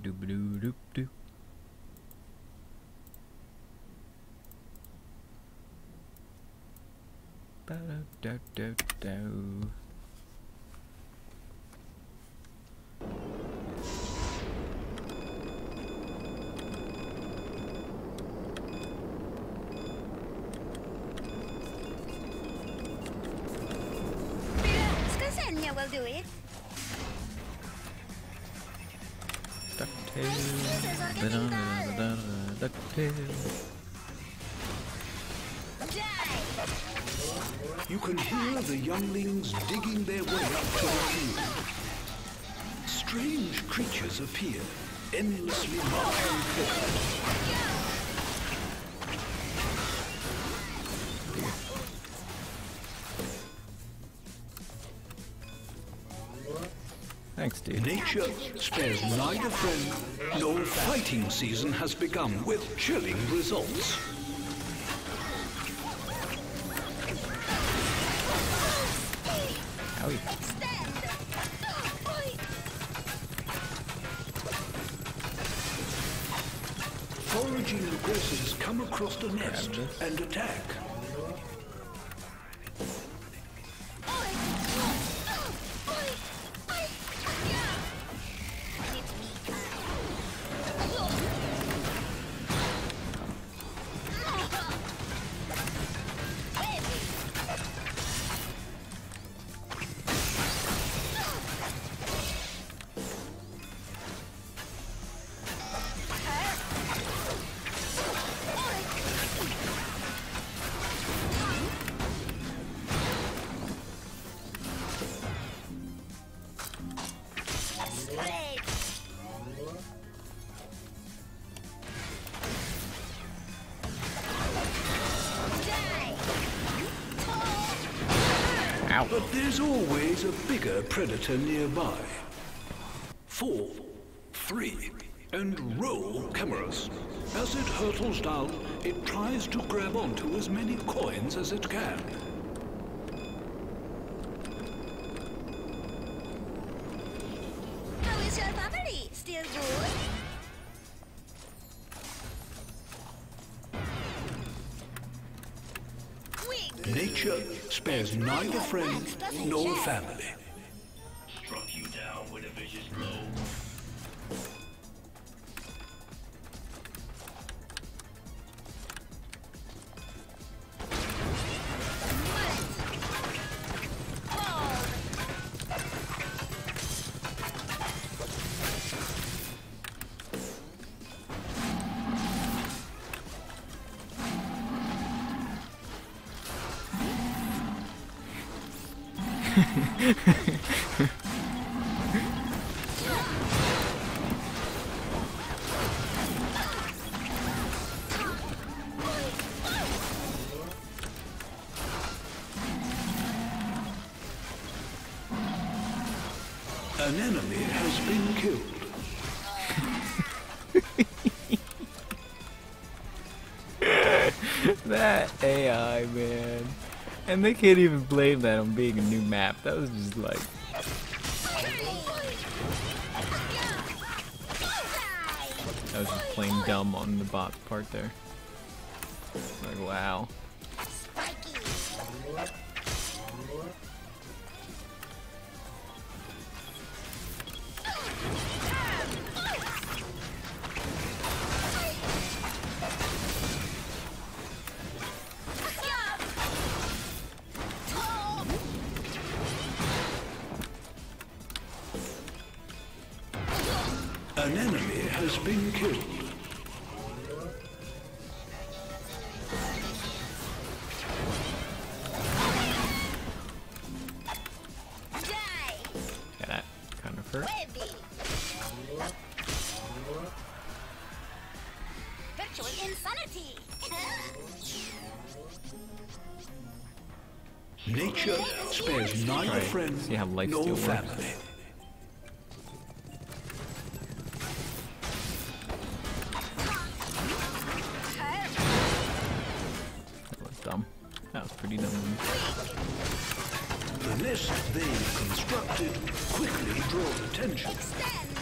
Doop-a-doo-ba-doo-doop-doo. Ba-da-da-da-da. Ksenia will do it. You can hear the younglings digging their way up to the field. Strange creatures appear, endlessly marching forward. Thanks, dude. Nature spares neither friend nor fighting season has begun with chilling results. Owie. Foraging aggressors come across the nest and attack. But there's always a bigger predator nearby. 4, 3, and roll cameras. As it hurtles down, it tries to grab onto as many coins as it can. How is your family? Still good? Nature spares neither friend nor family. Struck you down with a vicious blow. An enemy has been killed. That AI, man. And they can't even blame that on being a new map. That was just like... That was just plain dumb on the bot part there. Like, wow. An enemy has been killed. Yeah, that kind of hurt. Virtual insanity. Nature spares neither friend See how life nor still works. family. That was dumb. That was pretty dumb. The nest they've constructed quickly draws attention. Extend.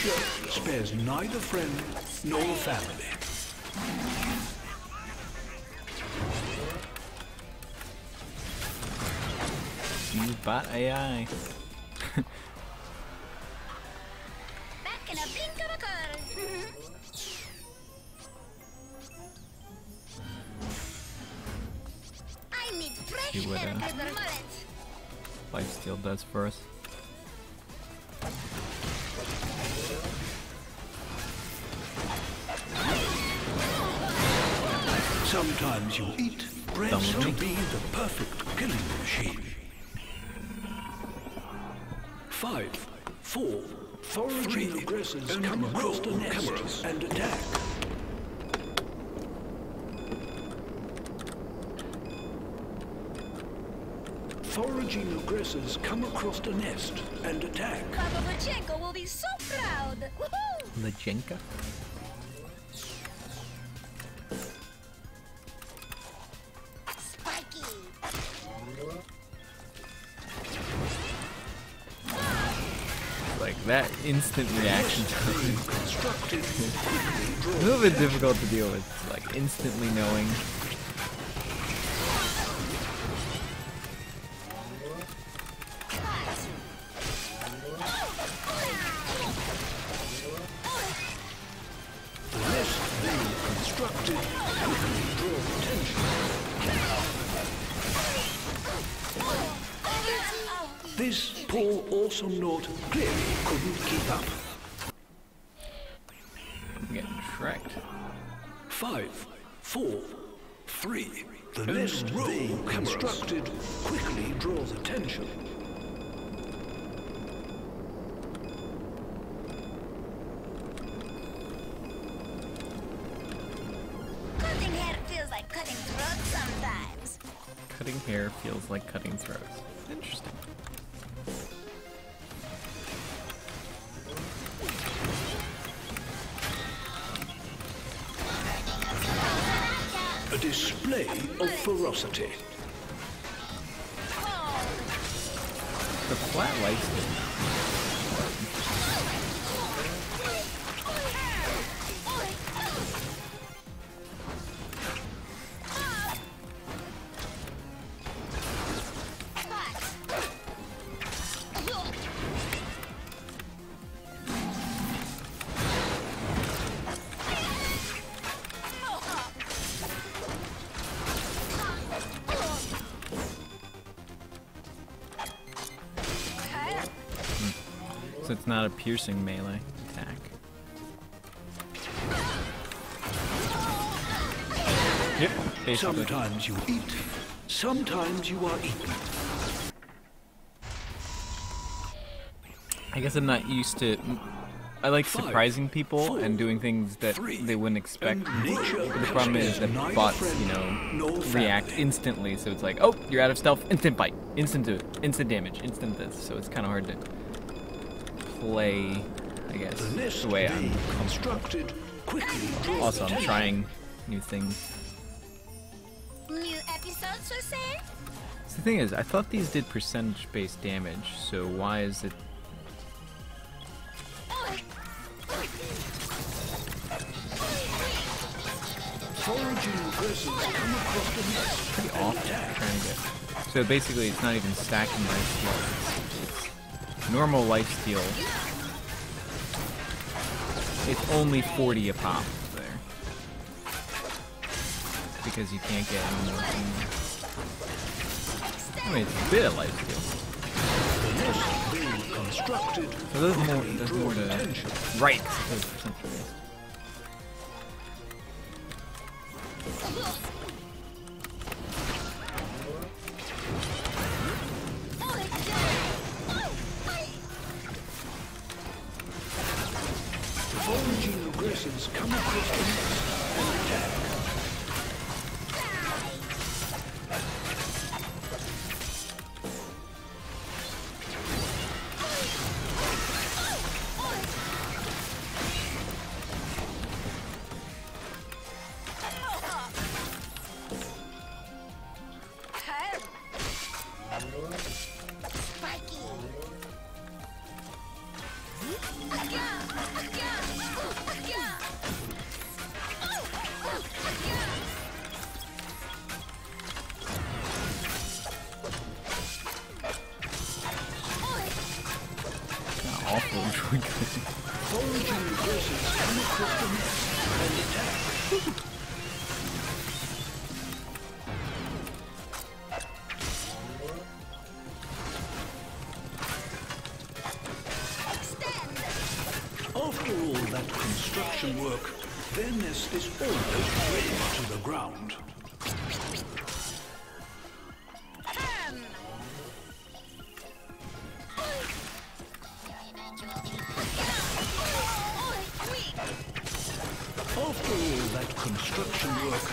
Nature spares neither friend nor family. You bot AI. Back in a blink of a curl. I need fresh See what, air as the mullet. Lifesteal does for us. Sometimes you eat bred to Dominic. be the perfect killing machine. 5, 4, foraging aggressors come across the nest and attack. Foraging aggressors come across the nest and attack. Papa Pachenko will be so proud. Woohoo! Lejenka? Spiky. Like that instant reaction time. Constructed A little bit difficult to deal with, like instantly knowing. the nest being constructed quickly draws attention. This poor awesome note clearly couldn't keep up. I'm getting tracked. 5, 4, 3. The nest being constructed quickly draws attention. Cutting hair feels like cutting throats sometimes. Cutting hair feels like cutting throats. Interesting. A display of ferocity. The flat lifesteal. So it's not a piercing melee attack. Yep, basically. Sometimes you eat, sometimes you are eaten. I guess I'm not used to. I like 5, surprising people 4, and doing things that 3, they wouldn't expect. and nature But the problem is spares that neither bots, friend you know, nor react family. instantly. So it's like, oh, you're out of stealth, instant bite, instant do it, instant damage, instant this. So it's kind of hard to play, I guess, The nest the way I'm being comfortable. constructed quickly draws Also, I'm attention. trying new things. New episodes for sale? So the thing is, I thought these did percentage-based damage. So why is it? Foraging aggressors come across the nest Pretty and awful. attack. Trying to get. So basically, it's not even stacking life steal. It's normal life steal. It's only 40 a pop there because you can't get any more. I mean, it's a bit of life steal. The nest being constructed So there's more. quickly There's draws more to attention. right. There's percentage-based. Foraging aggressors come across the nest and attack. Foraging aggressors come across the nest and attack. After all that construction work, their nest is almost ready to the ground. After all that construction work,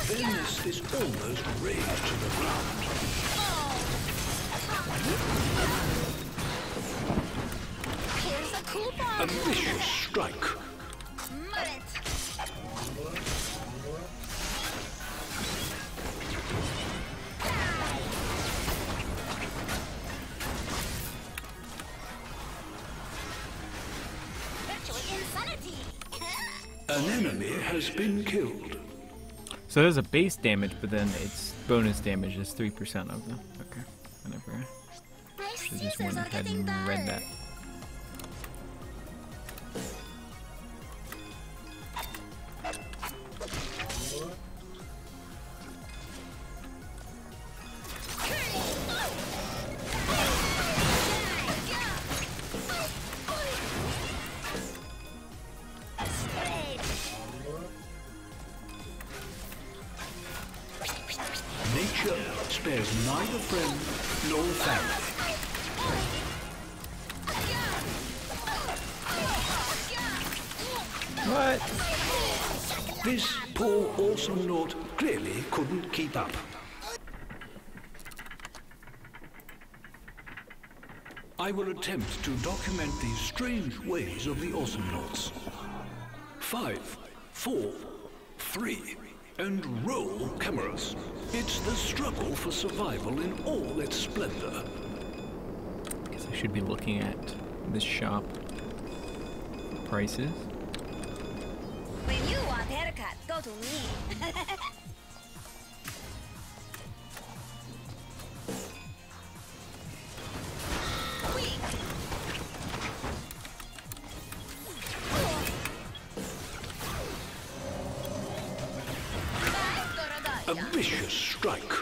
their nest is almost razed to the ground. Here's a cool bomb. A vicious strike. Mullet. Virtual insanity. An enemy has been killed. So there's a base damage, but then its bonus damage is 3% of them. Okay, whenever. My Should just scissors went are ahead getting and read dull. that. Nature spares neither friend nor family. What? This poor awesome Naut clearly couldn't keep up. I will attempt to document these strange ways of the awesome Nauts. 5, 4, 3, and roll cameras. It's the struggle for survival in all its splendor. Guess I should be looking at this shop prices. When you want haircut, go to me. A vicious strike.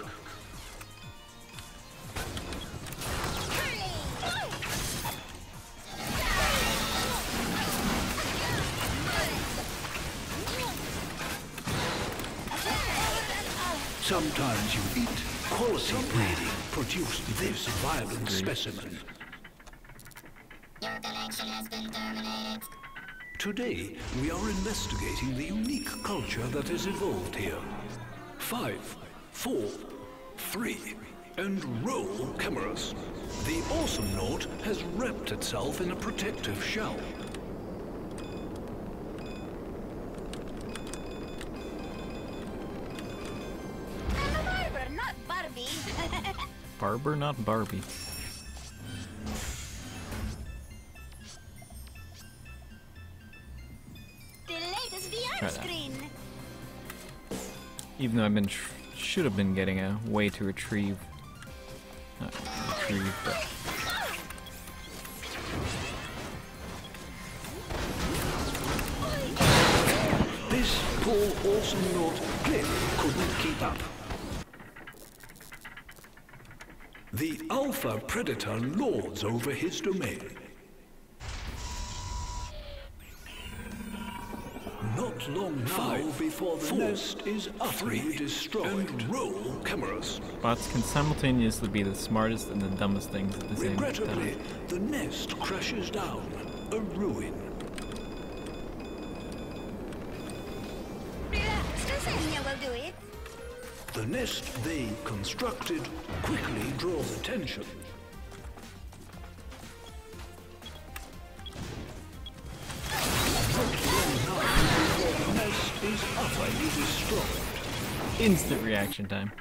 Sometimes you eat. Quality breeding produced this violent specimen. Your collection has been terminated. Today, we are investigating the unique culture that has evolved here. 5, 4, 3, and roll cameras. The awesome Naut has wrapped itself in a protective shell. I'm a barber, not Barbie. Barber, not Barbie. The latest VR Try that. screen. Even though I've been should have been getting a way to retrieve, not retrieve, but This poor awesome Naut clearly couldn't keep up. The alpha predator lords over his domain. Not long now before the nest is utterly destroyed. And roll cameras. bots can simultaneously be the smartest and the dumbest things at the same Regrettably, time. the nest crashes down, a ruin. Relax, Ksenia will do it. The nest they constructed quickly draws attention. Not long now before the nest is utterly destroyed. Instant reaction time.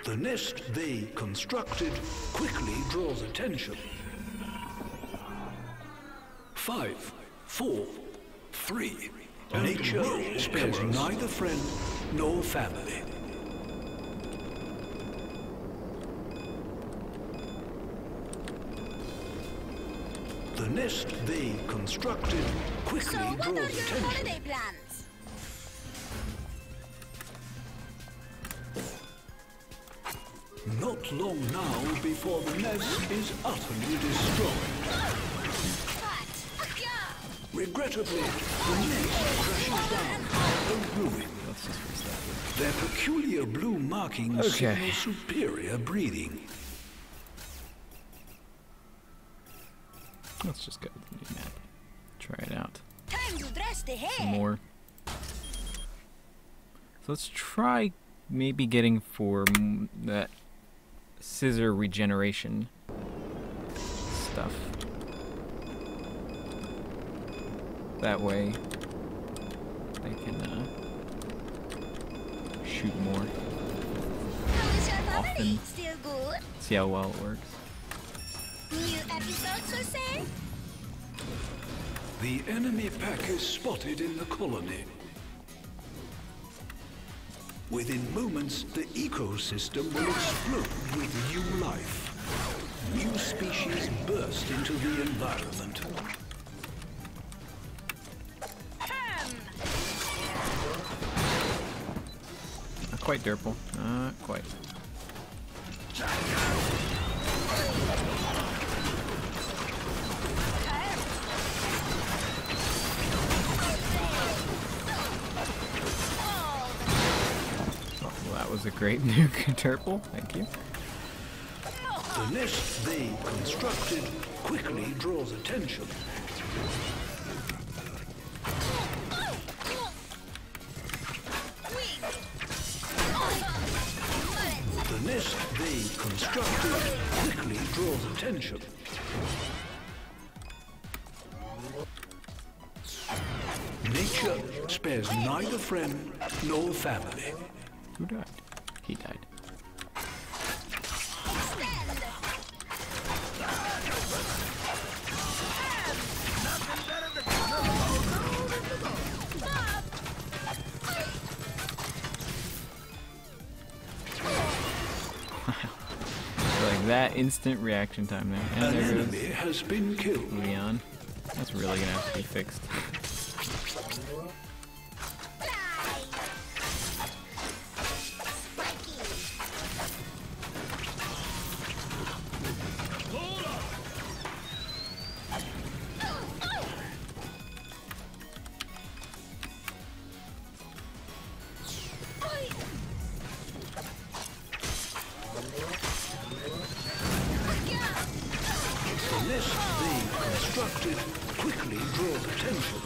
The nest they constructed quickly draws attention. 5, 4, 3. Nature spares neither friend nor family. The nest they constructed quickly So what draws are your attention. holiday plans? Not long now before the nest is utterly destroyed. What? Yeah. Regrettably, the nest crashes down, a ruin. Let's just fix that. Their peculiar blue markings Okay. signal superior breeding. Let's just go with the new map. Try it out. Time to dress the hair. Some more. So let's try maybe getting for that scissor regeneration stuff. That way they can shoot more. How is your family? Often. Still good? See how well it works. New episodes, you say? The enemy pack is spotted in the colony. Within moments, the ecosystem will explode with new life. New species burst into the environment. Not quite Durple. Not quite. Oh, well, that was a great nuke, Durple. Thank you. The nest they constructed quickly draws attention. The nest they constructed quickly draws attention. Nature spares neither friend nor family. Who died? He died. Like that instant reaction time there. An And there enemy goes has been killed. Leon. That's really gonna have to be fixed. The nest they constructed quickly draws attention.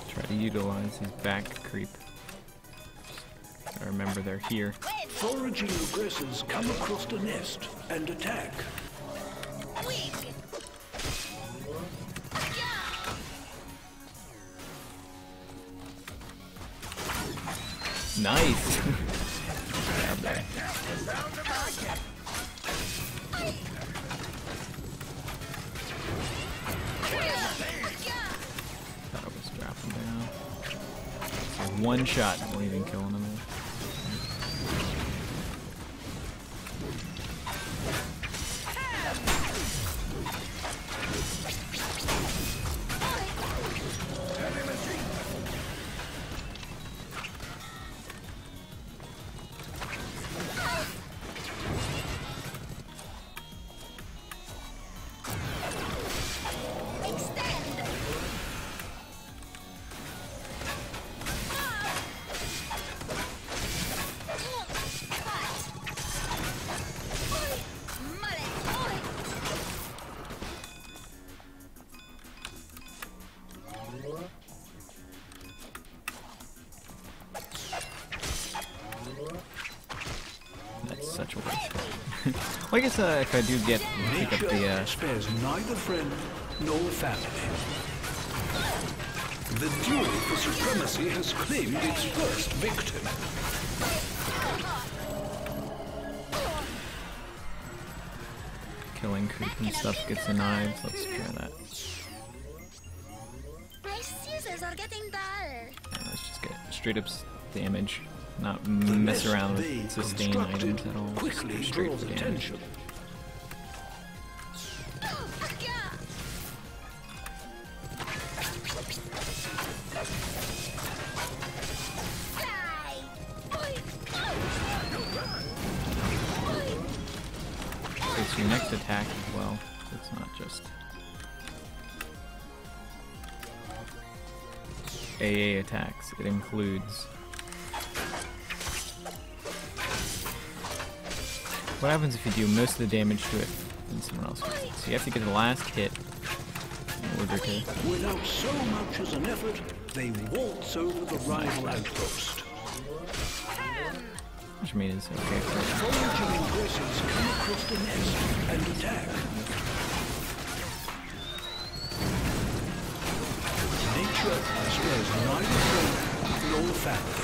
Try to utilize his back creep. I remember they're here. Foraging aggressors come across the nest and attack. Nice! Grab there. Thought it was dropping down. So one shot won't even kill him. That's such a waste. Well, I guess if I do pick up Nature the spares neither friend nor family. The duel for supremacy has claimed its first victim. killing creep and stuff gets the knives, let's try that. My scissors are getting dull. And let's just get straight up damage, not The mess nest around they with sustain constructed items at all. Just quickly straight draws damage. attention. It's your next attack as well. It's not just AA attacks. It includes. What happens if you do most of the damage to it and someone else gets it? So you have to get the last hit in order to. Without so much as an effort, they waltz over the rival outpost. Which means it's okay for Foraging aggressors come across the nest and attack. Nature spares neither friend nor family.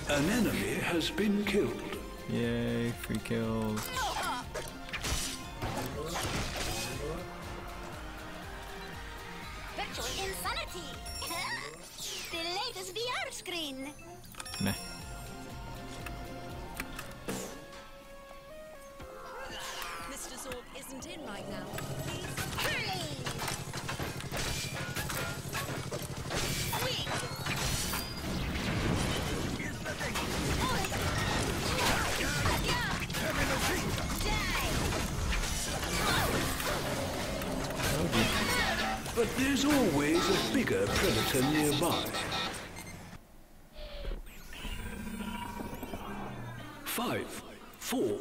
An enemy has been killed. Yay, free kills. Virtual insanity. The latest VR screen. Meh. Mr. Zork isn't in right now. Curly. Weak. But there's always a bigger predator nearby. 5, 4,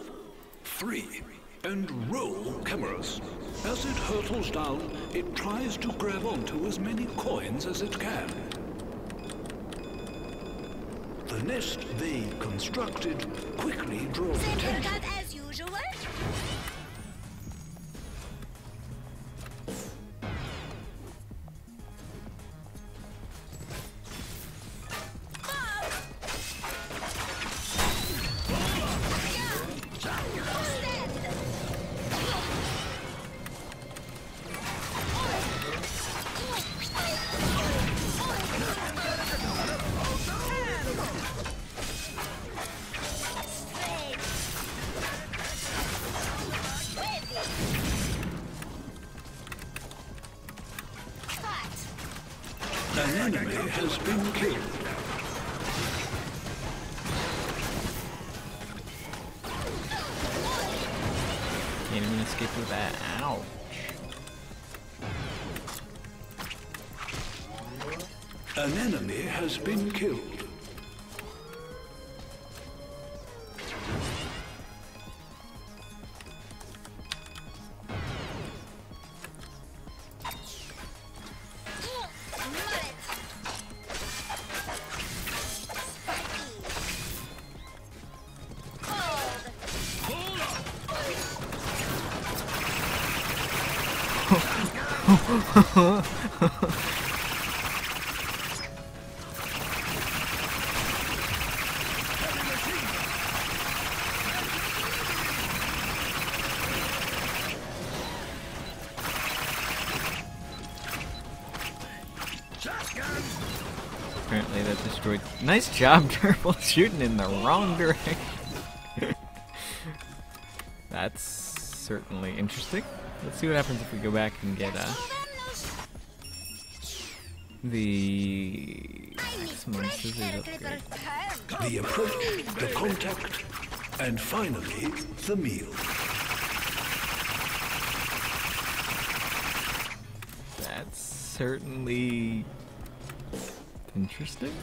3, and roll cameras. As it hurtles down, it tries to grab onto as many coins as it can. The nest they constructed quickly draws Same attention. haircut as usual. An enemy has been killed. Can't even escape with that. Ouch. An enemy has been killed. Apparently that destroyed. Nice job, Turtle, shooting in the wrong direction. That's certainly interesting. Let's see what happens if we go back and get the maximum scissors upgrade. The approach, the contact, and finally, the meal. That's certainly interesting.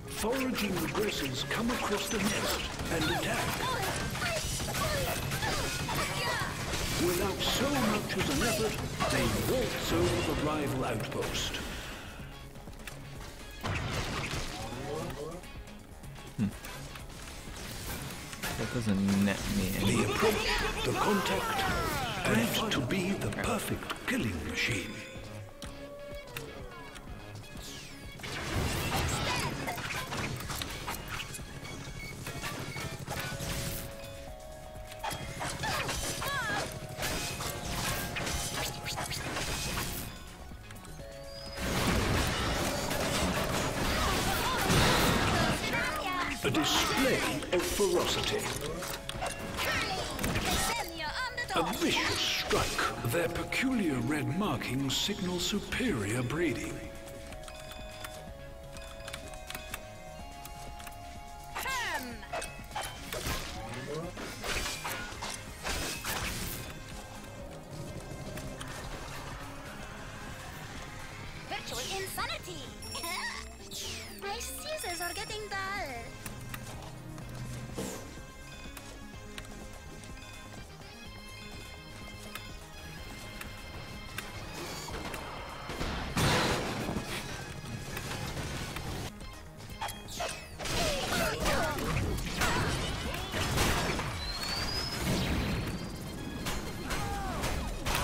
Foraging aggressors come across the nest and attack. Without so much as an effort, they waltz over the rival outpost. That doesn't net me any. The approach, the contact, bred to be the perfect killing machine. A display of ferocity. Ksenia on the A door. vicious strike. Their peculiar red markings signal superior breeding. Firm. Virtual insanity. My scissors are getting dull.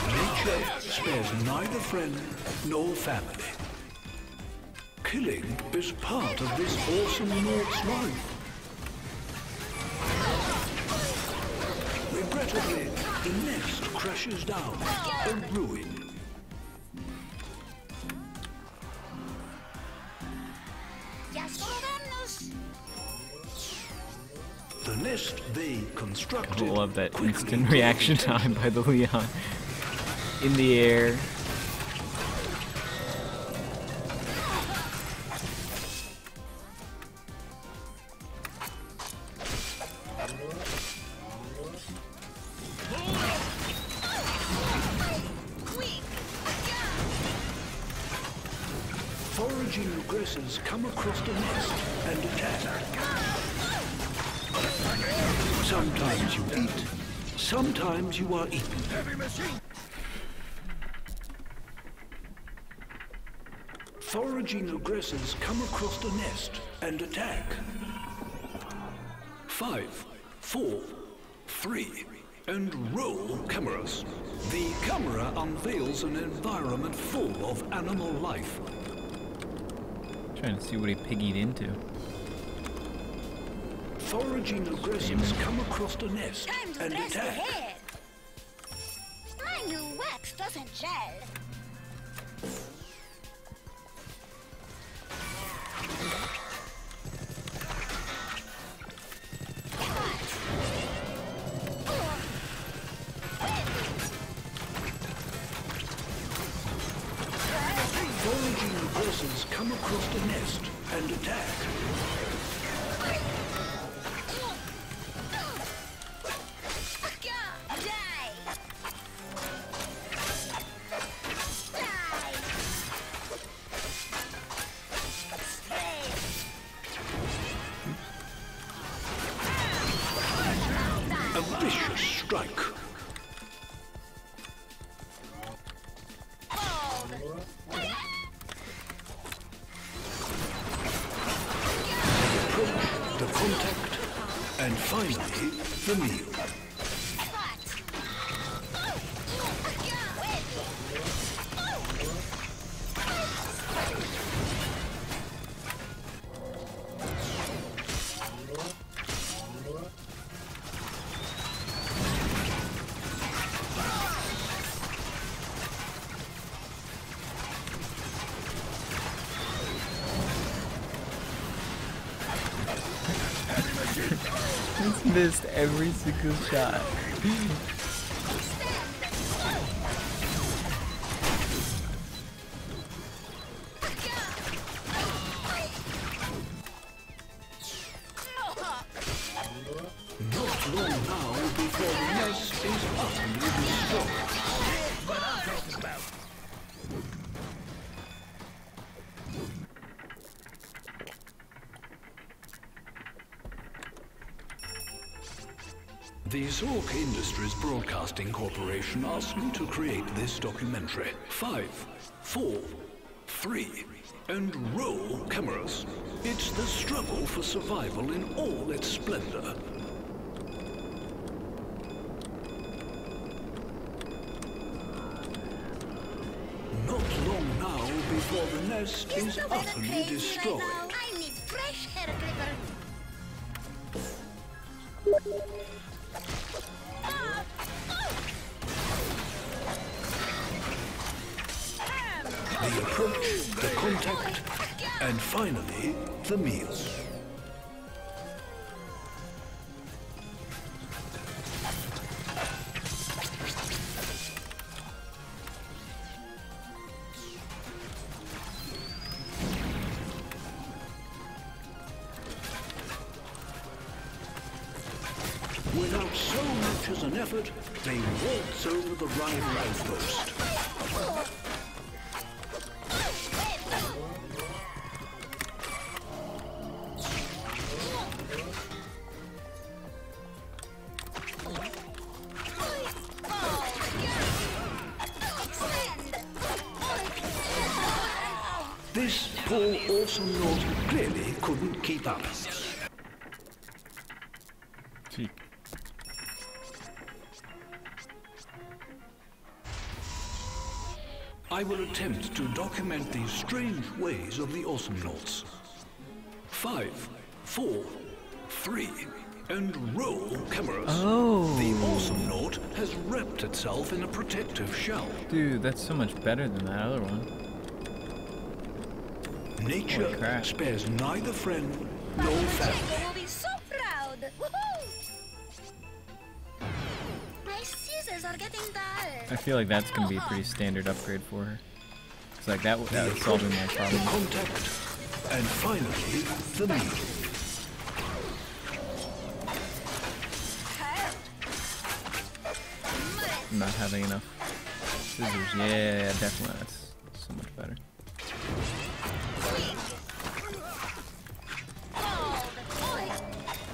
Nature spares neither friend nor family. Killing is part of this awesome Nort's life. Regrettably, the nest crashes down, a ruin. Just follow The nest they I constructed love that quickly instant reaction time by the Leon. In the air. Foraging aggressors come across the nest and attack. Sometimes you eat, sometimes you are eaten. Foraging aggressors come across the nest and attack. 5, 4, 3, and roll cameras. The camera unveils an environment full of animal life. Trying to see what he piggied into. Foraging aggressors come across the nest Time to and dress the attack. hair. My new wax doesn't gel. Foraging aggressors come across the nest and attack. A vicious strike. The contact, and finally, the meal. He's missed every single shot. Not long now before the nest is utterly destroyed. The Zork Industries Broadcasting Corporation asked me to create this documentary. 5, 4, 3, and roll cameras. It's the struggle for survival in all its splendor. nest He's is no better utterly crazy destroyed. right now. I need fresh hair clipper. The approach, the contact, and finally, the meal. Without so much as an effort, they waltz over the rival outpost. This poor awesome Lord clearly couldn't keep up. Gee. I will attempt to document the strange ways of the awesome Lords. 5, 4, 3, and roll cameras. Oh. The awesome Lord has wrapped itself in a protective shell. Dude, that's so much better than that other one. Nature crap. spares neither friend nor family. Jacob will be so proud. Woohoo! My scissors are getting dull. I feel like that's gonna be a pretty standard upgrade for her. It's like that was solving my The problem. contact, and finally, the meal. I'm not having enough scissors. Yeah, definitely. That's so much better.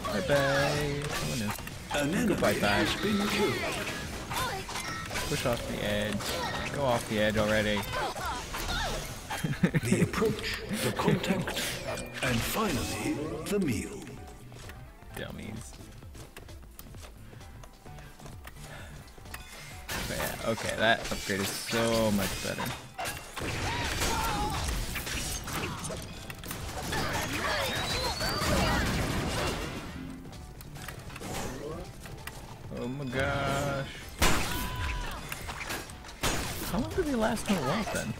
Bye bye. Oh no. An enemy Goodbye, guys. has been killed. Push off the edge. Go off the edge already. The approach, the contact, and finally, the meal. Dummies. But yeah, okay, that upgrade is so much better. Oh my gosh. How long did they last in a while then?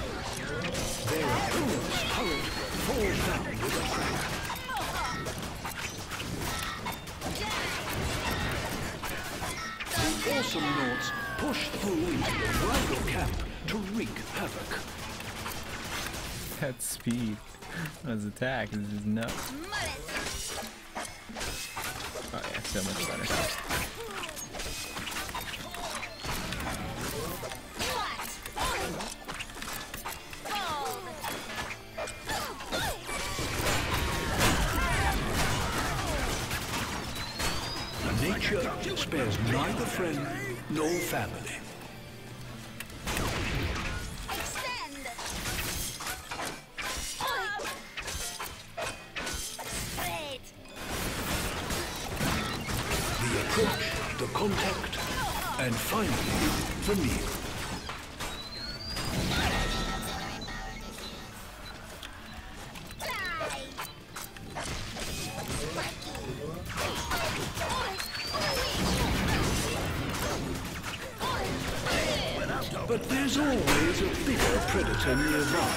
Their opponent's turret falls down with a crack. The awesome Lords push through into the rival camp to wreak havoc. That speed on his attack is just nuts. Oh yeah, so much better. Nature spares neither friend nor family. The approach, the contact, and finally, the meal. But there's always a bigger predator nearby.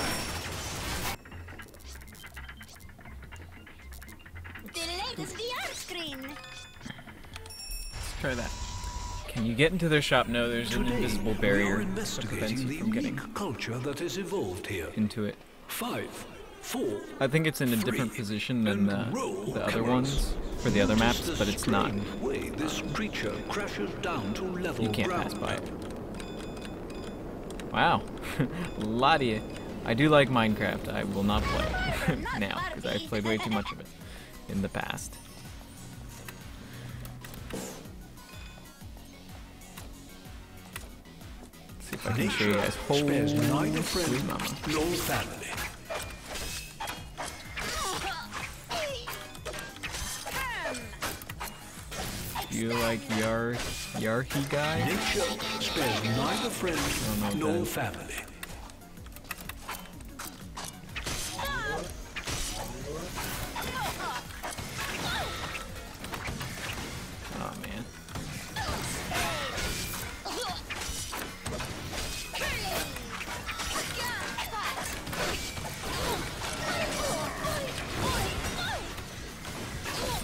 The latest VR screen. Let's try that. Can you get into their shop? No, there's an Today, invisible we barrier are that prevents investigating the you from getting unique culture that has evolved here. into it. 5, 4, I think it's in a different 3, position than and roll the other cameras. ones for the other maps, Notice but the it's not. strange way this creature crashes down to level You can't ground. pass by it. Wow, a lot of you. I do like Minecraft. I will not play it now because I've played way too much of it in the past. Let's see if if I can show you guys. Spares neither Holy friend sweet mama. nor family. You like Yarhi guy? Nature spares neither friend what that nor is. family. Oh man.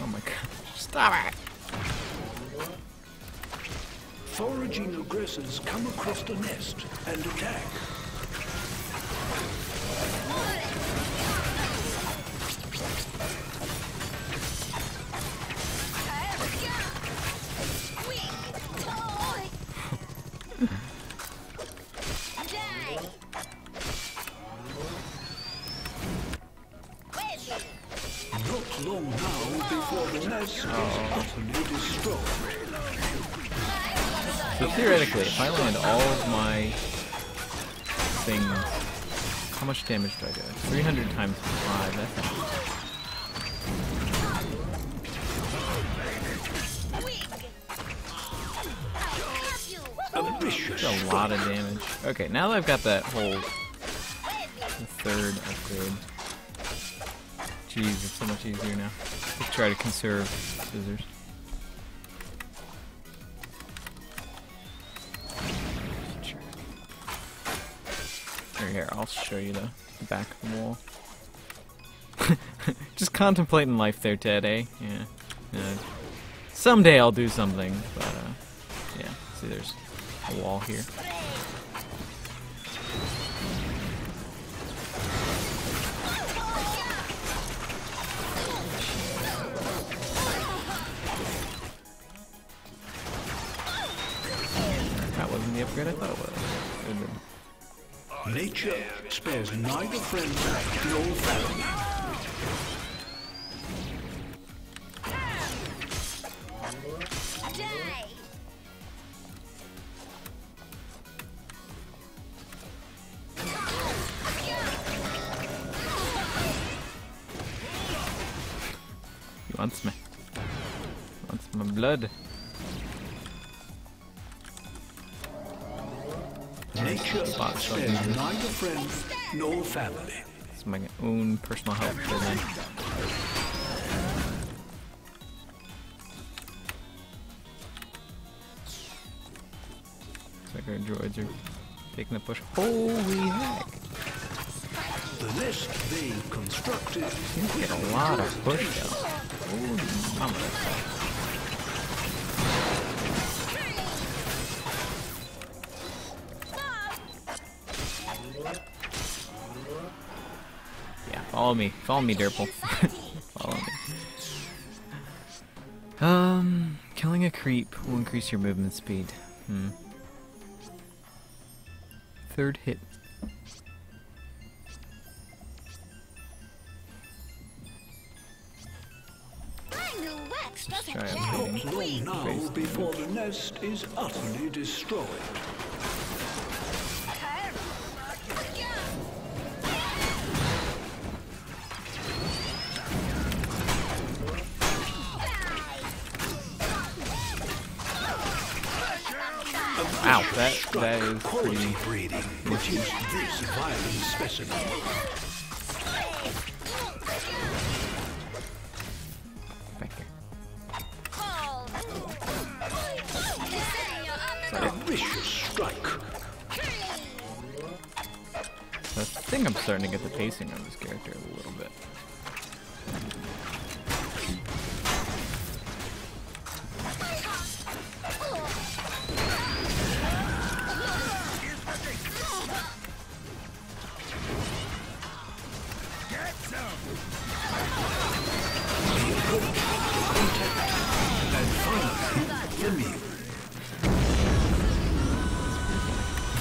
Oh my god. Stop it! Foraging aggressors come across the nest and attack. Not long now before the nest is utterly destroyed. So theoretically, if I land all of my things, how much damage do I do? 300 times 5, that's a lot of damage. Okay, now that I've got that whole third upgrade. Jeez, it's so much easier now. Let's try to conserve scissors. Here, I'll show you the back of the wall. Just contemplating life there, Ted, eh? Yeah. Someday I'll do something, but, yeah. See, there's a wall here. That wasn't the upgrade I thought it was. Nature spares neither friend nor family. He wants me. Wants my blood. Nature spares neither friend nor family. It's my own personal health for them. Looks like our droids are taking the push. Holy heck! The nest they constructed Seems to get a lot of push though. Holy mama. Yeah, follow me, Derpal. Follow me. Killing a creep will increase your movement speed. Third hit. Let's try upgrading. not long now before the nest is utterly destroyed. Ow, that is pretty breeding, which is this violent specimen. back here. A vicious strike. I think I'm starting to get the pacing of this character a little bit.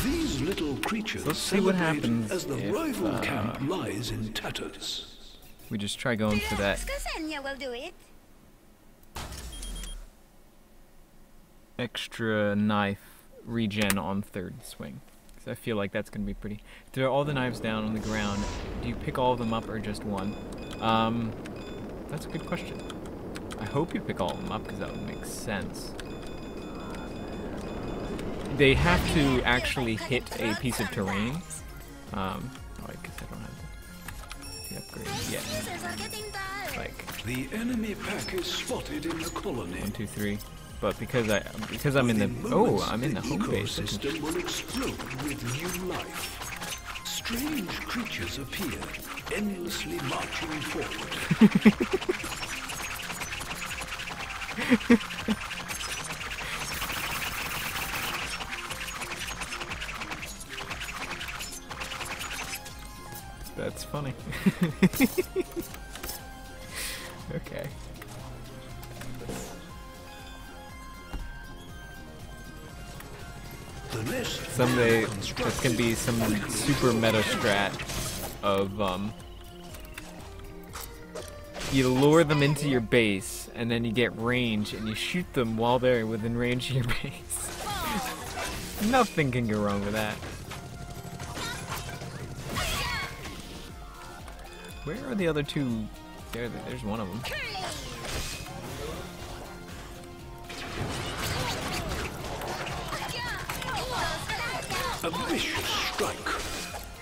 These little creatures Let's see what celebrate happens as the if, rival camp lies in tatters. We just try going for that Ksenia will do it. extra knife regen on third swing. So I feel like that's gonna be pretty. Throw all the knives down on the ground. Do you pick all of them up or just one? That's a good question. I hope you pick all of them up because that would make sense. They have to actually hit a piece of terrain. Oh, I guess I don't have the upgrade yet. Like The enemy pack is spotted in the colony. 1, 2, 3. But because I'm in the I'm in the home base. The ecosystem will explode with new life. Strange creatures appear, endlessly marching forward. That's funny. Okay. Someday this can be some super meta strat of you lure them into your base and then you get range and you shoot them while they're within range of your base. Nothing can go wrong with that. Where are the other two? There's one of them. A vicious strike.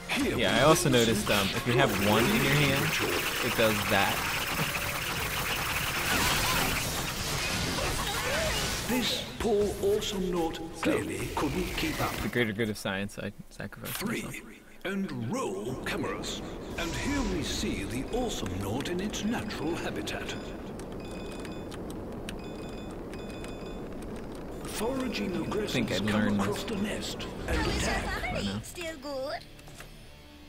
Here yeah, I also noticed if you have one in your hand, it does that. This poor awesome note clearly couldn't keep up. The greater good of science, I sacrificed 3 myself. and roll cameras. And here we see the awesome note in its natural habitat. Foraging aggressors I'd come learn across the nest and attack. Still good.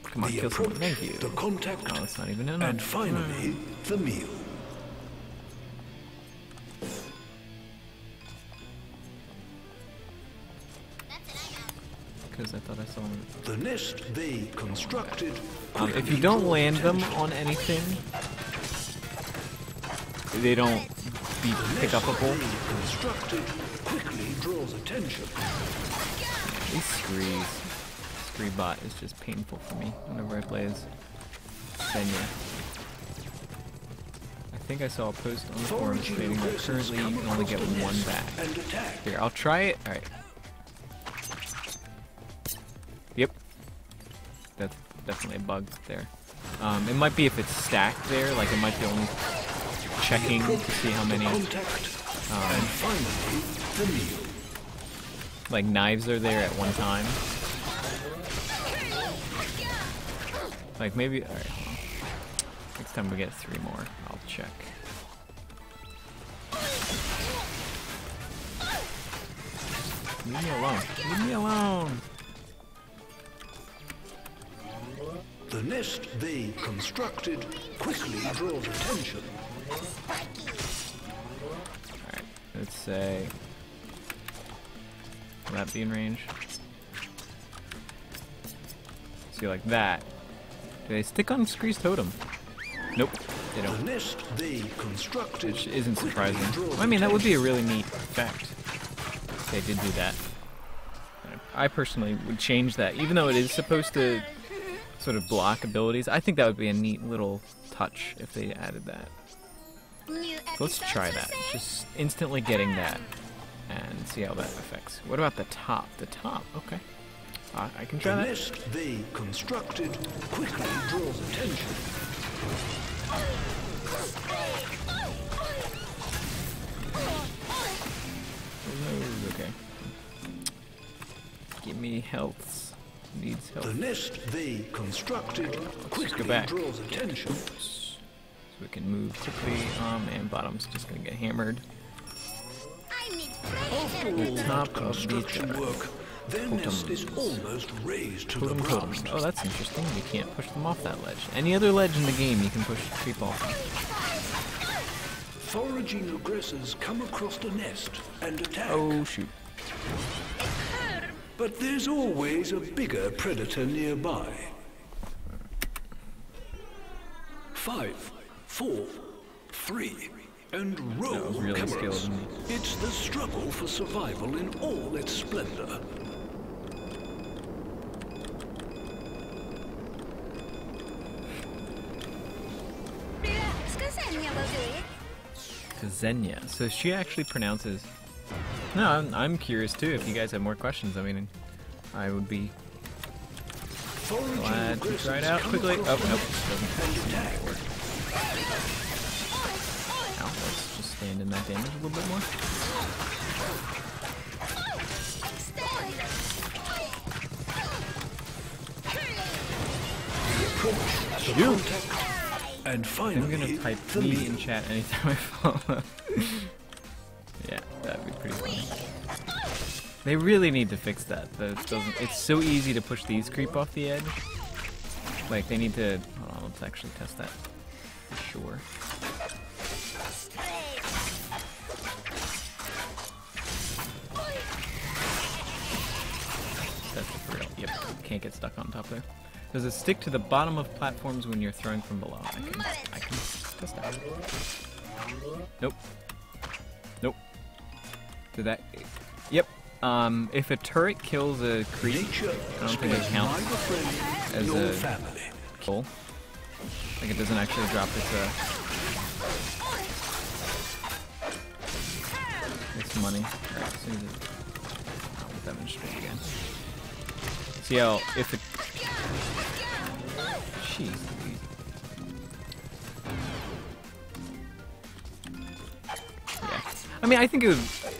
Come on, The kill someone. approach, Thank you. the contact, Oh, that's not even enough. and finally, the meal. Because I thought I saw one. The nest they constructed. If you don't land them on anything, they don't be pick upable. Constructed quickly draws attention. These screes. Scree bot is just painful for me whenever I play as Ksenia. I think I saw a post on the forum stating that currently you can only get one back. Here, I'll try it. Alright. Yep. That's definitely a bug there. It might be if it's stacked there, like it might be only checking to see how many like knives are there at one time. Like maybe, alright, hold on. Next time we get 3 more, I'll check. Leave me alone. Leave me alone. The nest they constructed quickly draws attention. Alright, let's say... Will that be in range? See, like that. Do they stick on Scree's totem? Nope, they The don't. nest they constructed Which isn't quickly surprising. draws I mean, that would be a attention. really neat effect if they did do that. I personally would change that. Even though it is supposed to sort of block abilities, I think that would be a neat little touch if they added that. So let's try that. Just instantly getting that and see how that affects. What about the top? The top, okay. I can try The that. nest they constructed quickly draws attention. Okay. Give me health. Needs health. The nest they constructed quickly back. draws attention. So we can move quickly. And bottom's just gonna get hammered. I need After all that top of the construction work, their nest is almost raised to the Totem totems. ground. Oh, that's interesting. You can't push them off that ledge. Any other ledge in the game you can push people off. Foraging aggressors come across the nest and attack. Oh, shoot. But there's always a bigger predator nearby. 5, 4, 3, and roll That was really cameras. skilled. It's the struggle for survival in all its splendor. Ksenia will do it. Ksenia. So she actually pronounces. No, I'm curious too. If you guys have more questions, I mean, I would be glad to try it out quickly. Oh, nope. Doesn't work. Now let's just stand in that damage a little bit more. Shoot! And I'm finally, gonna type the me meal. in chat anytime I fall up. Yeah, that'd be pretty funny. They really need to fix that. It's so easy to push these creep off the edge. Like, they need to... Hold on, let's actually test that. For sure. That's for real. Yep, can't get stuck on top there. Does it stick to the bottom of platforms when you're throwing from below? I can test that. Nope. Nope. Did that... Yep. If a turret kills a creep, Nature I don't think it spares counts neither friend as nor a family. kill. Like, it doesn't actually drop its money. Alright, as soon as it... I'll demonstrate again. See how, if it... Jeez. Yeah. I mean, I think it would,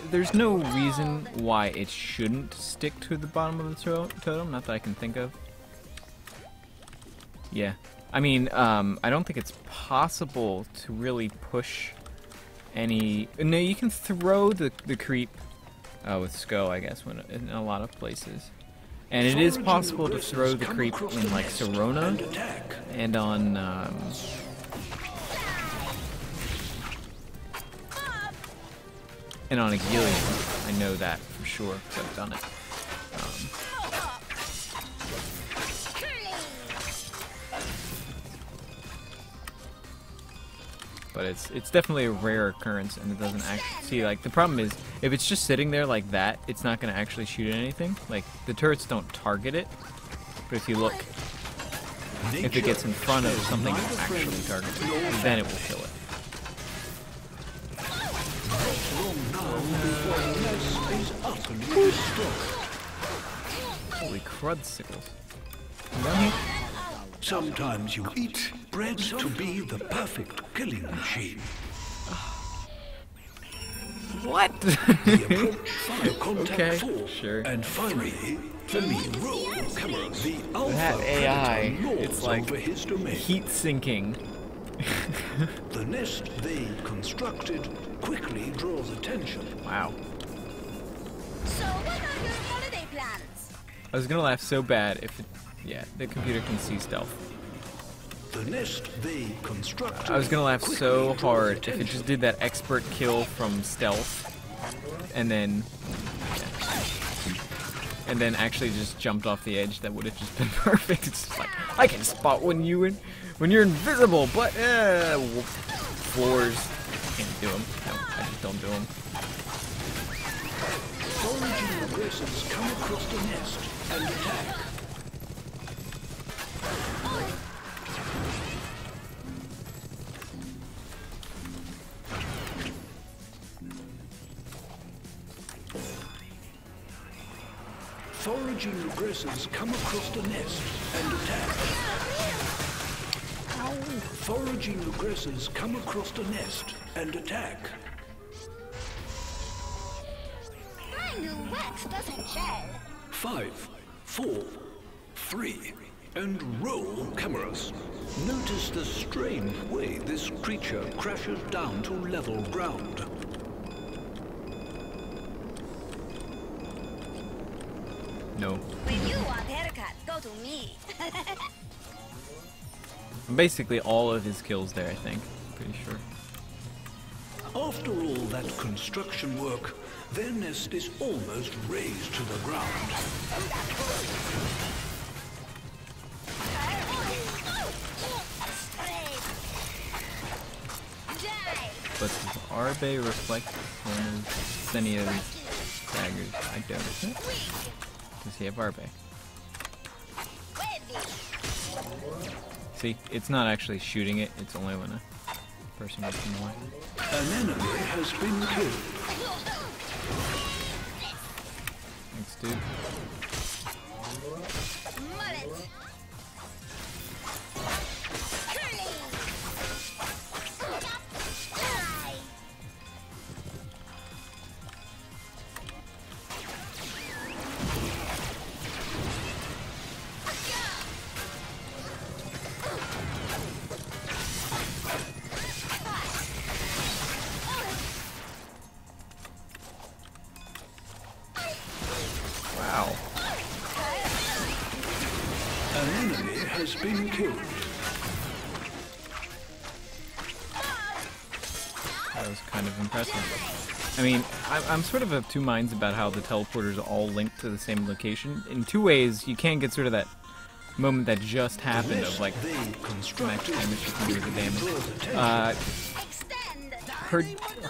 there's no reason why it shouldn't stick to the bottom of the totem, not that I can think of. Yeah. I mean, I don't think it's possible to really push any... No, you can throw the creep with Sko, I guess, when in a lot of places. And it is possible to throw the creep in, like, Serona and on, and on a Gillian. I know that for sure, because I've done it. But it's definitely a rare occurrence, and it doesn't actually... See, like, the problem is, if it's just sitting there like that, it's not going to actually shoot at anything. Like, the turrets don't target it, but if you look, if it gets in front of something that's actually targeted, then it will kill it. Holy crudsicles. Come down here. Sometimes you eat bred to be the perfect killing machine. What? The approach fire contact Okay, four, sure. and finally the mean roll camera. The alpha That AI, predator lords it's like over his domain. heat sinking. The nest they constructed quickly draws attention. Wow. So what are your holiday plans? I was gonna laugh so bad if it... Yeah, the computer can see stealth. The nest they constructed. I was gonna laugh quickly so draws hard if it attention. just did that expert kill from stealth, and then... Yeah. And then actually just jumped off the edge. That would have just been perfect. It's just like, I can spot when you're invisible, but floors, can't do them. No, I just don't do them. Foraging aggressors come across the nest and attack. Foraging aggressors come across the nest and attack. Foraging aggressors come across the nest and attack. My new wax doesn't gel. 5, 4, 3, and roll cameras. Notice the strange way this creature crashes down to level ground. No. When you want haircut, go to me. Basically all of his kills there, I think. Pretty sure. After all that construction work, their nest is almost razed to the ground. But does Arbe reflect one of Ksenia's daggers? I don't. Does he have Arbe? See, it's not actually shooting it, it's only when person gets in the way. An enemy has been killed. Thanks, dude. Mullet. Curly. Die. Wow. An enemy has been killed. That was kind of impressive. I mean, I'm sort of of two minds about how the teleporters all link to the same location. In two ways, you can get sort of that moment that just happened of like max damage you can do with the damage. Extend.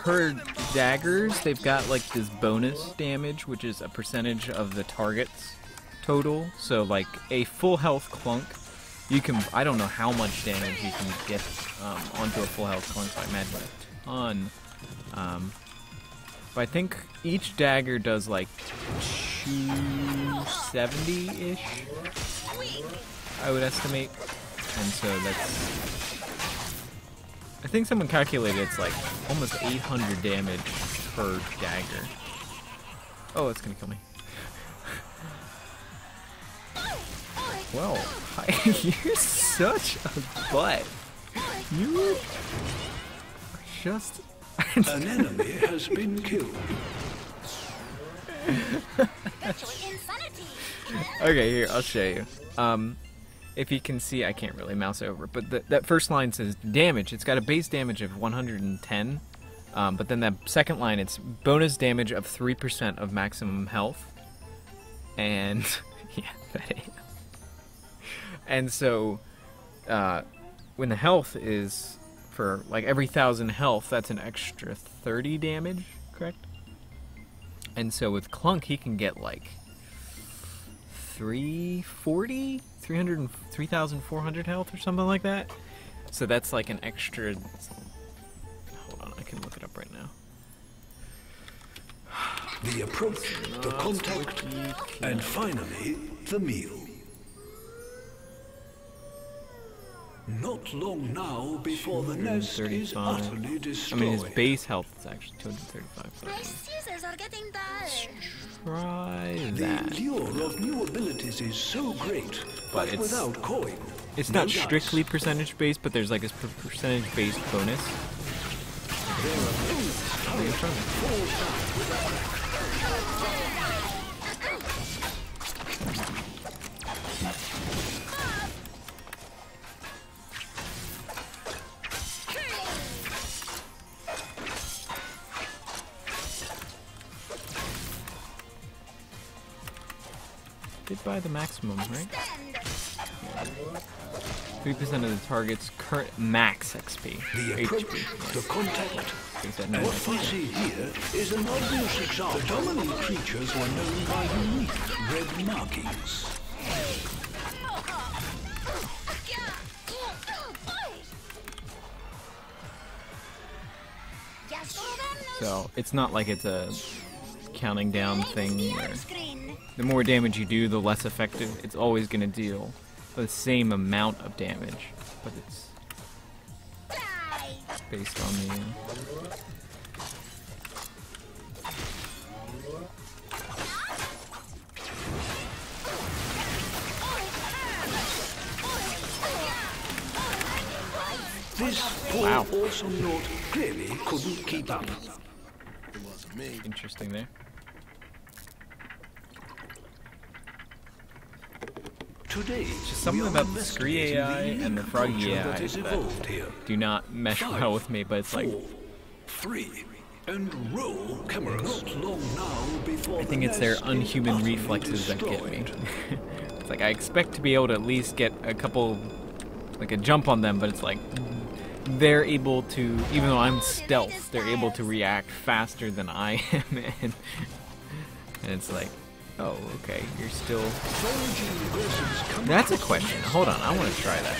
Her daggers, they've got like this bonus damage, which is a percentage of the target's total. So like a full health clunk, you can, I don't know how much damage you can get onto a full health clunk, so I imagine a ton. But I think each dagger does like 270-ish, I would estimate. And so that's, I think someone calculated it's like almost 800 damage per dagger. Oh, it's gonna kill me. Well, you're such a butt. You are just... An enemy has been killed. Okay, here, I'll show you. If you can see, I can't really mouse over, but that first line says damage. It's got a base damage of 110, but then that second line, it's bonus damage of 3% of maximum health. And, yeah, that ain't. And so, when the health is for, like, every 1,000 health, that's an extra 30 damage, correct? And so with Clunk, he can get, like, 3,400 health or something like that. So that's like an extra... Hold on, I can look it up right now. The approach, the contact, and finally, the meal. Not long now before the nest is 235. utterly destroyed. I mean, his base health is actually 235. My scissors are getting dull. Try The that. lure of new abilities is so great, but it's- without coin. It's no not dice. strictly percentage based, but there's like a percentage based bonus. Did buy the maximum, right? 3% of the target's current max XP. The approach, HP. the contact, Is that and no what we see here is an obvious example. The dominant creatures were known by unique red markings. So it's not like it's a counting down thing where Screen. the more damage you do, the less effective. It's always going to deal the same amount of damage, but it's Die. based on the... This poor Wow. awesome note clearly couldn't keep up. Interesting there. Today, Just something we are about the Scree AI investigating and the unique Froggy culture AI that is that evolved here. do not mesh 5, well with me, but it's like... 4, 3, and roll cameras. Not long now before I think it's their nest is unhuman utterly reflexes that get me. destroyed. It's like I expect to be able to at least get a couple, like a jump on them, but it's like they're able to, even though I'm stealth, they're able to react faster than I am, and it's like, oh, okay, you're still... That's a question. Hold on, I want to try that.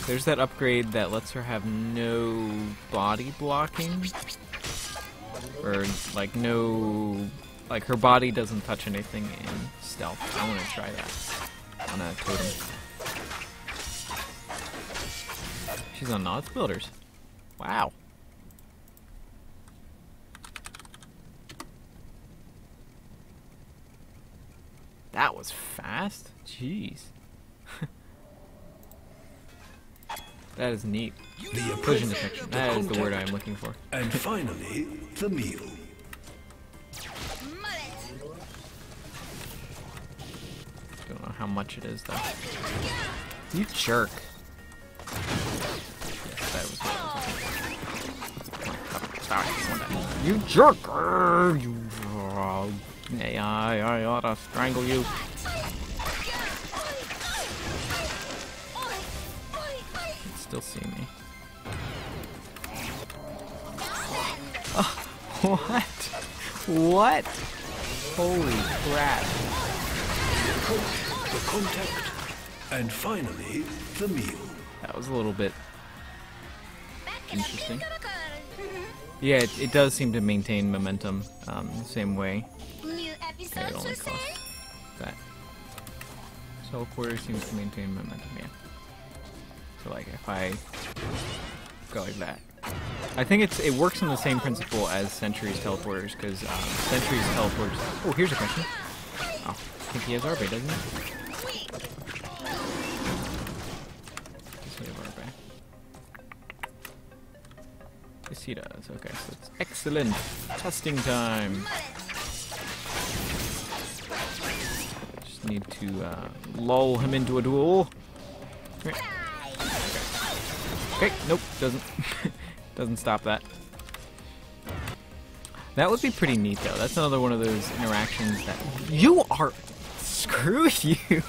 There's that upgrade that lets her have no body blocking. Or, like, no... Like, her body doesn't touch anything in stealth. I want to try that on a totem. She's on Nods Builders. Wow. That was fast. Jeez. That is neat. The Collision approach, detection. the That is the word contact, I'm looking for. And finally, the meal. Don't know how much it is though. You jerk. Yes, that was what I was looking for. You jerk! You AI, I ought to strangle you. You still see me. Oh, what? What? Holy crap. The contact, and finally, the meal. That was a little bit interesting. Yeah, it does seem to maintain momentum the same way. New Okay, it episodes only to say? costs that. Teleporter seems to maintain momentum, yeah. So like if I go like that. I think it works on the same principle as Sentry's teleporters, because Sentry's teleporters... Oh, here's a question. Oh, I think he has RB, doesn't he? Does he have RB? Yes, he does. Okay, so it's excellent. Testing time. Just need to lull him into a duel. Okay, nope, doesn't. Doesn't stop that. That would be pretty neat, though. That's another one of those interactions that... You are... Screw you!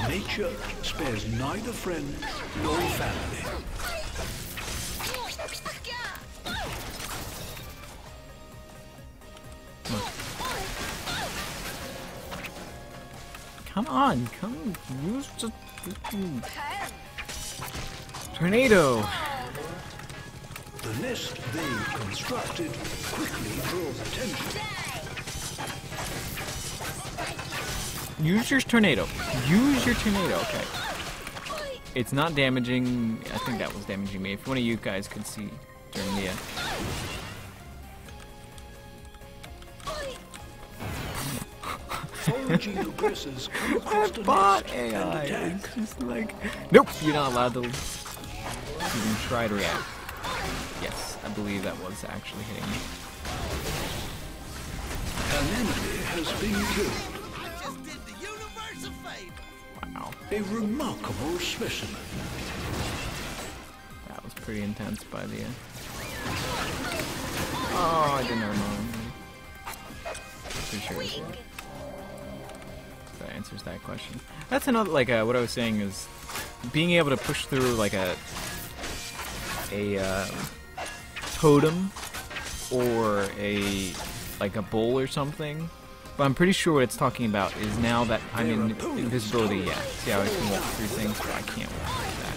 Nature spares neither friend nor family. Come on, come use the tornado. The nest they've constructed quickly draws attention. Use your tornado. Use your tornado. Okay. It's not damaging. I think that was damaging me. If one of you guys could see during the. Foraging aggressors come across the Bot nest AI. and attack. It's just like, nope, you're not allowed to even try to react. Yes, I believe that was actually hitting me. An enemy has been killed. Just did the universe a favor. Wow, A remarkable specimen. that was pretty intense by the end. Oh, I didn't know. Pretty sure it was that answers that question. That's another, like, what I was saying is being able to push through, like, a totem or a bowl or something. But I'm pretty sure what it's talking about is now that I'm in invisibility, yeah. See how I can walk through things, but I can't walk like that.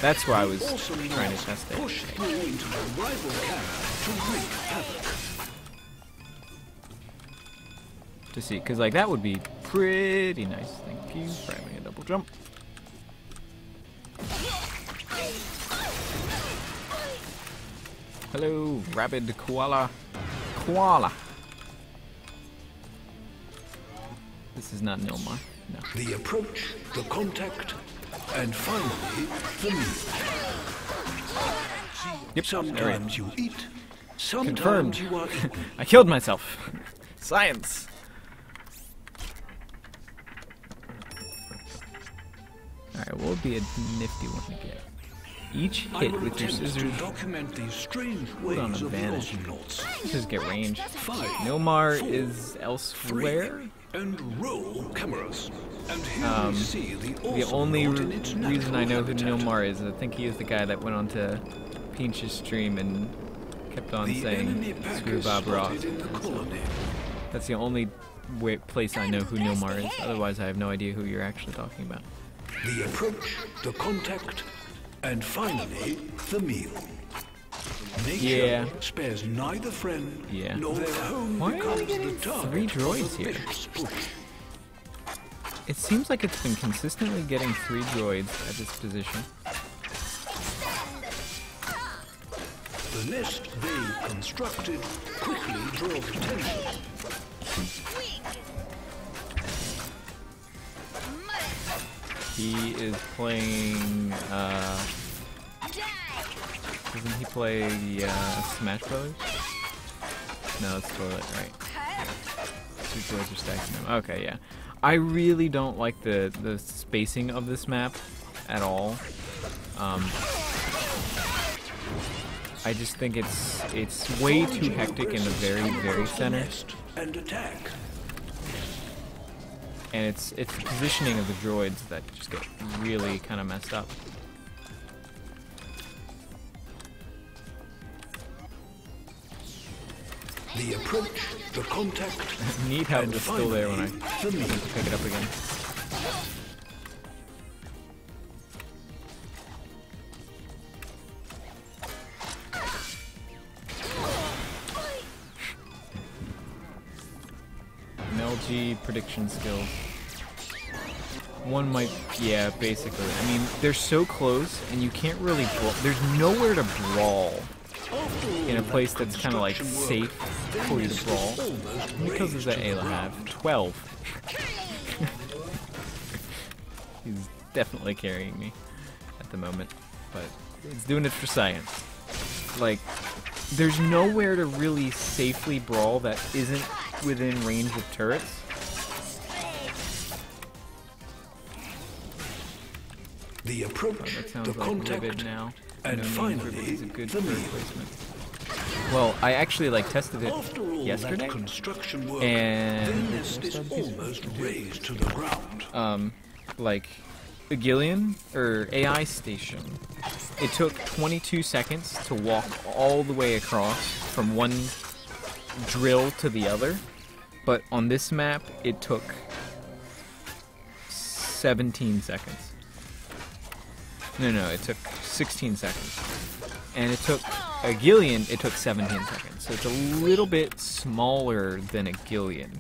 That's why I was trying to test it. Push through into the rival camp to wreak havoc. To see, because like that would be pretty nice. Thank you for having a double jump. Hello, rabid koala. Koala. This is not Nilmar. No. The approach, the contact, and finally, the meal. Yep. Sometimes you eat, sometimes Confirmed. you are eaten. I killed myself. Science. Alright, what would be a nifty one to get? Each I hit will with your attempt scissors. to document these strange Hold on, ways of the advantage. Ocelotts. Just get range. 5, Nilmar 4, is 3, elsewhere. and roll cameras. And here we see the The only Ocelot in its reason I know who natural Nilmar is, I think he is the guy that went on to Pinch's stream and kept on The saying enemy pack screw is Bob Ross. spotted in the colony. That's the only place I know who Nilmar is. Otherwise, I have no idea who you're actually talking about. The approach, the contact, and finally, the meal. Nature spares neither friend nor their home Why are we becomes getting the target 3 of droids the here? vicious push. It seems like it's been consistently getting 3 droids at this position. The nest they constructed quickly draws attention. He is playing, doesn't he play Smash Brothers? No, it's Toilet, right? 2 droids are stacked in him. Okay, yeah. I really don't like the spacing of this map at all. I just think it's way too hectic in the very center. And attack. And it's the positioning of the droids that just get really kind of messed up. The approach, the contact, Neat how and it's still there when I the meal. pick it up again. An LG prediction skill. One might, yeah, basically. I mean, they're so close, and you can't really brawl. There's nowhere to brawl in a place that's kind of like safe for you to brawl. How many kills does that Ayla have? 12. He's definitely carrying me at the moment, but he's doing it for science. Like, there's nowhere to really safely brawl that isn't within range of turrets. The approach, That sounds the like contact, Ribbit now. and No means finally, Ribbit is a good the turret meal. placement. Well, I actually like tested it After all yesterday, that construction work, and their nest is almost razed to the ground. like Agilion or AI station. It took 22 seconds to walk all the way across from one drill to the other, but on this map it took 17 seconds. No, it took 16 seconds. And it took Agilion, it took 17 seconds. So it's a little bit smaller than Agilion.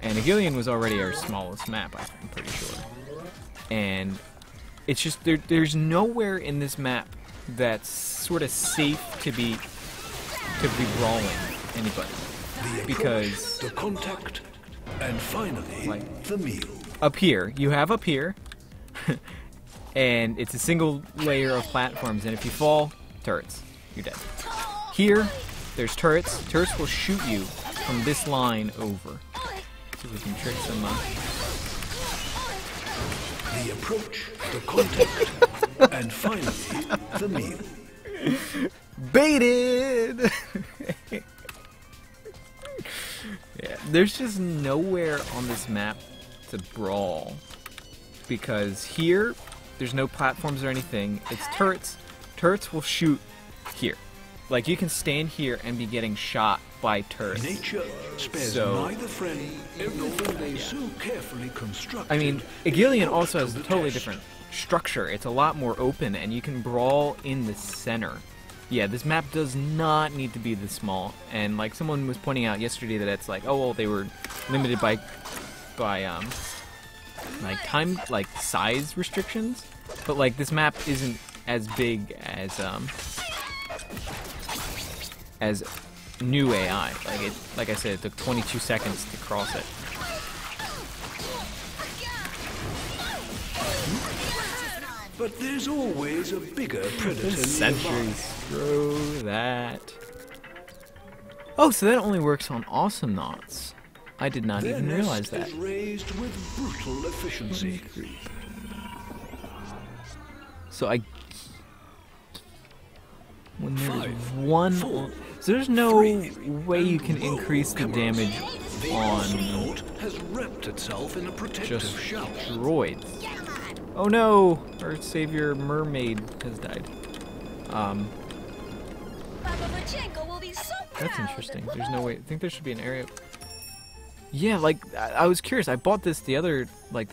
And Agilion was already our smallest map, I'm pretty sure. And it's just, there's nowhere in this map that's sort of safe to be brawling anybody. Because The contact, and finally, like, the meal. up here, you have up here, and it's a single layer of platforms, and if you fall, turrets, you're dead. Here, there's turrets. Turrets will shoot you from this line over. See if we can trick some The approach, the contact, and finally, the meal. baited! Yeah, there's just nowhere on this map to brawl. Because here, there's no platforms or anything. It's turrets. Turrets will shoot here. Like, you can stand here and be getting shot by turrets. Nature spares So- neither friend, everything they so carefully constructed. I mean, Agilion also has a totally different structure. It's a lot more open, and you can brawl in the center. Yeah, this map does not need to be this small. And like someone was pointing out yesterday that it's like, oh well, they were limited by like time, like size restrictions. But like this map isn't as big as new AI. Like I said, it took 22 seconds to cross it. But there's always a bigger predator nearby. Sentries. Throw that. Oh, so that only works on awesome knots. I did not Their even realize nest that. is raised with brutal efficiency. So when there's 5, one, 4, so there's no 3, way you and can roll increase the cameras. damage The on astronaut has wrapped itself in a protective just shell. droids. Oh no! Our savior mermaid has died. Papa Pachenko will be so proud. That's interesting. There's no way. I think there should be an area. Yeah, like I was curious. I bought this the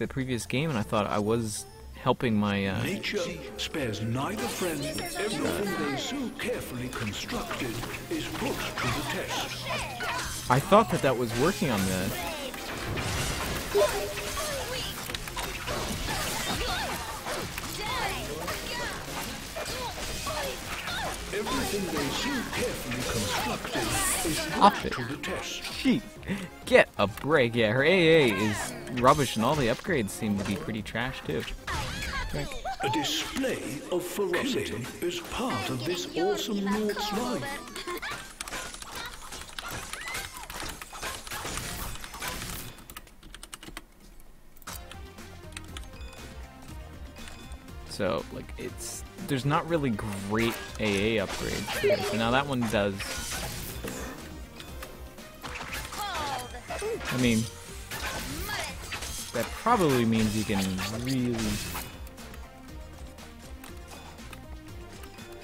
previous game, and I thought I was helping my. Nature spares neither friend. Everything they so carefully constructed is put to the test. I thought that was working on the. Everything they so carefully constructed is Stop put it. to the test. She, get a break. Yeah, her AA is rubbish, and all the upgrades seem to be pretty trash too. A display of ferocity is part of this awesome Nort's life. So, like, there's not really great AA upgrades. Okay, so now that one does. I mean, that probably means you can really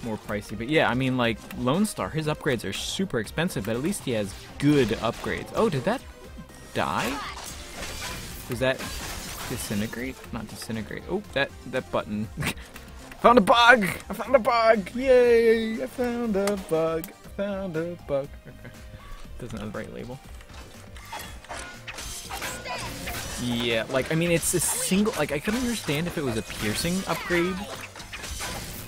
more pricey. But yeah, I mean, like, Lone Star, his upgrades are super expensive, but at least he has good upgrades. Oh, did that die? Was that disintegrate? Not disintegrate. Oh, that button. Found a bug! I found a bug! Yay! I found a bug. I found a bug. Okay. Doesn't have the right label. Yeah, like, I mean, it's a single, like, I couldn't understand if it was a piercing upgrade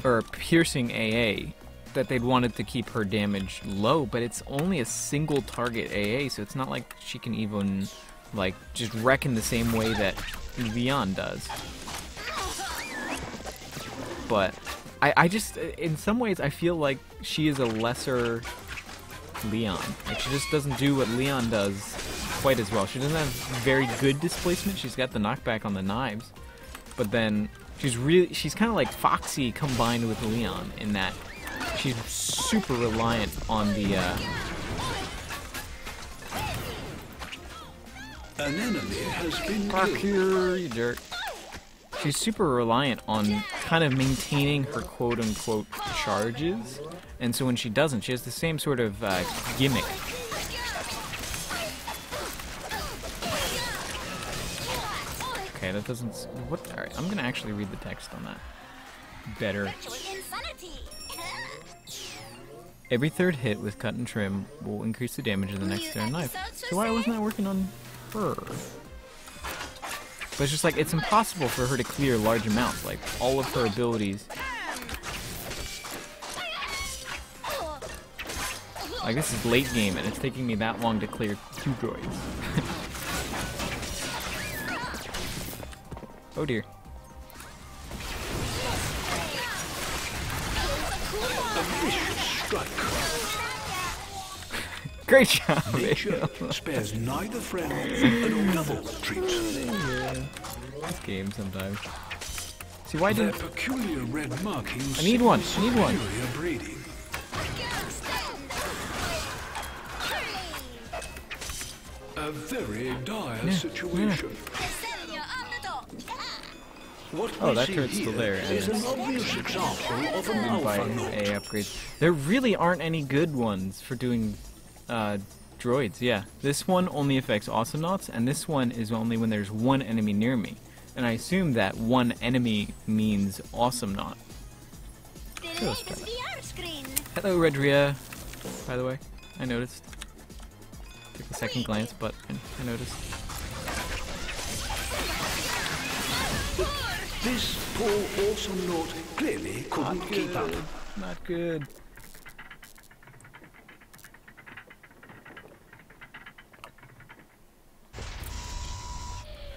or a piercing AA that they'd wanted to keep her damage low, but it's only a single target AA, so it's not like she can even, like, just wreck in the same way that Leon does. But I just, in some ways, I feel like she is a lesser Leon. Like, she just doesn't do what Leon does quite as well. She doesn't have very good displacement. She's got the knockback on the knives, but then she's kind of like Foxy combined with Leon in that she's super reliant on the An enemy has been Fuck killed. you, you jerk. She's super reliant on kind of maintaining her quote-unquote charges, and so when she doesn't, she has the same sort of gimmick. Okay, that doesn't. What? All right, I'm gonna actually read the text on that. Better. Insanity. Every third hit with cut and trim will increase the damage of the next turn knife. So why wasn't that working on her? But it's just like, it's impossible for her to clear large amounts. Like, all of her abilities. Like, this is late game, and it's taking me that long to clear 2 droids. Oh dear. A vicious strike. Great job, Nature spares neither friend and double treat. Yeah. This game sometimes. See, why Their didn't... peculiar red markings. I need one, I need one. Superior breeding. A very dire situation. What Oh, we that see turret's still here there, is and an obvious example of an by alpha knot. A upgrades. There really aren't any good ones for doing droids, yeah. This one only affects awesome knots, and this one is only when there's one enemy near me. And I assume that one enemy means awesome knot. So let's try that. Hello, Redria, by the way. I noticed. Took a second glance, but I noticed. This poor awesome knot clearly couldn't keep up. Not good.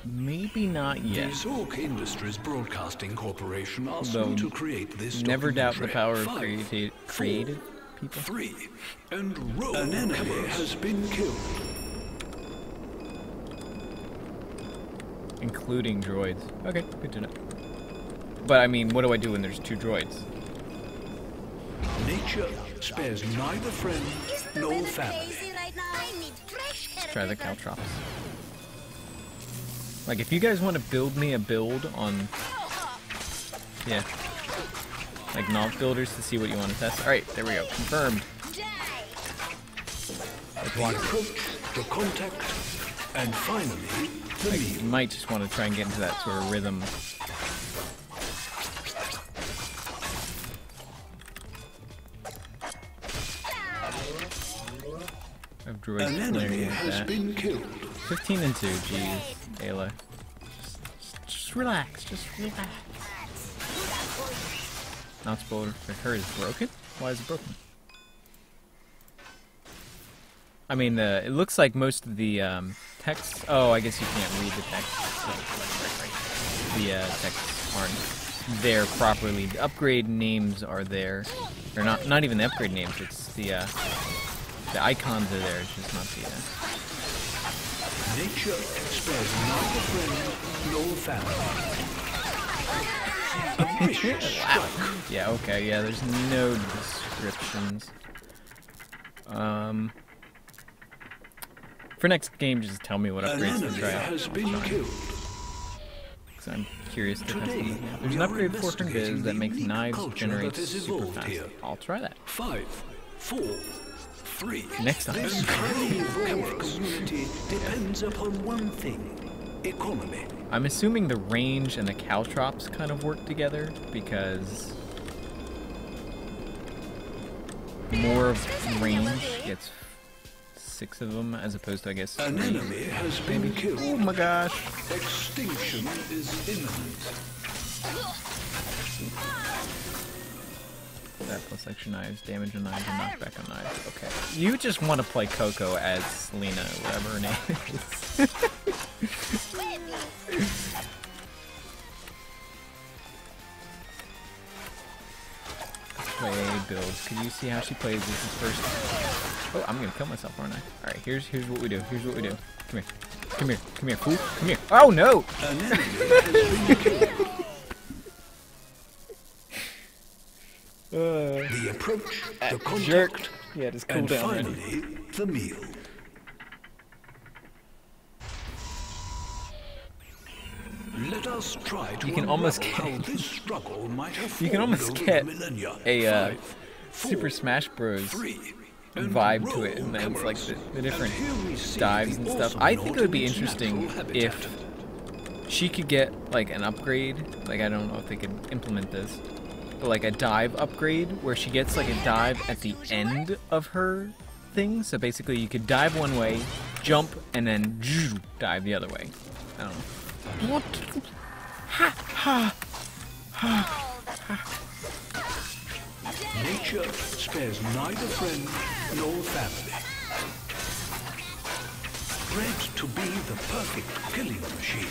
Maybe not yet. The Zork Industries Broadcasting Corporation asked Though me to create this never doubt the documentary. power of 5, creative people. 3, and roll. An enemy has been killed. Including droids. Okay, good to know. But I mean, what do I do when there's 2 droids? Nature spares neither friend nor family. Let's try the Caltrops. Like, if you guys want to build me a build on... Yeah. Like, Nov builders to see what you want to test. Alright, there we go. Confirmed. Let's The walk. approach, the contact, And finally, the You meal. might just want to try and get into that sort of rhythm. Of droids An enemy clearing with has that. been killed. 15 and 2, jeez, Ayla. Just relax, just relax. Not spoiled for her is broken? Why is it broken? I mean, it looks like most of the text. Oh, I guess you can't read the text. The texts aren't there properly. The upgrade names are there, or not even the upgrade names. It's the icons are there. It's just not the. Nature spares neither friend nor family. A vicious strike. Yeah. Okay. Yeah. There's no descriptions. For next game, just tell me what An upgrades to enemy try out. has been killed. Because I'm curious to test Today, them. Yeah, there's we an are upgrade for investigating Biz that the makes unique knives culture generate that is super evolved fast. here. I'll try that 5, 4, 3. next time. This highly evolved community depends upon one thing: economy. I'm assuming the range and the caltrops kind of work together because more of range gets 6 of them as opposed to, I guess, 3. An enemy has been killed. Oh my gosh. Extinction is imminent. That plus extra knives, damage on knives, and knockback on knives. Okay. You just want to play Coco as Lena, whatever her name is. Play builds. Could you see how she plays? This is first. Oh, I'm gonna kill myself, aren't I? All right. Here's what we do. Here's what we do. Come here. Come here. Come here. Fool. Come here. Oh no! An enemy has been killed. The approach, the contact, Jerk. Yeah, just cool and down. Ready. finally, the meal. Let us try to You can almost unravel get- how this struggle might have You can formed almost over get millennia. a 5, Super 4, Smash Bros. 3, and vibe to it, roll and then it's like cameras. the different And here we see dives the and stuff. awesome I think it would be Nautilus interesting natural if habitat. she could get like an upgrade. Like, I don't know if they could implement this, but like a dive upgrade where she gets like a dive at the end of her thing. So basically, you could dive one way, jump, and then dive the other way. I don't know. What? Nature spares neither friend nor family. Bred to be the perfect killing machine.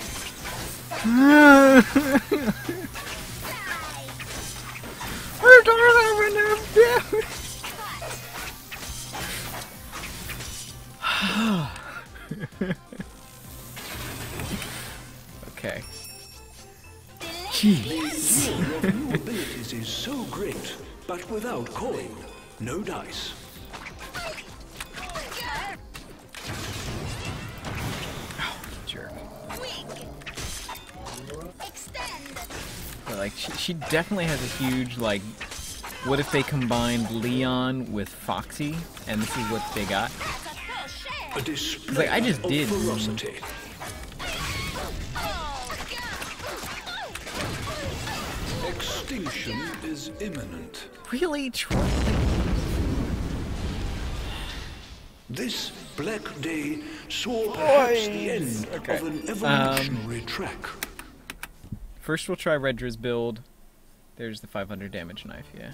I don't have enough damage. Okay. Jeez. Your new abilities is so great, but without coin, no dice. Jerk. Extend. But like, she definitely has a huge, like, what if they combined Leon with Foxy, and this is what they got? A display Like, I just of did. ferocity. Extinction is imminent. Really? This black day saw perhaps the end Okay. of an evolutionary track. First we'll try Redra's build. There's the 500 damage knife, yeah.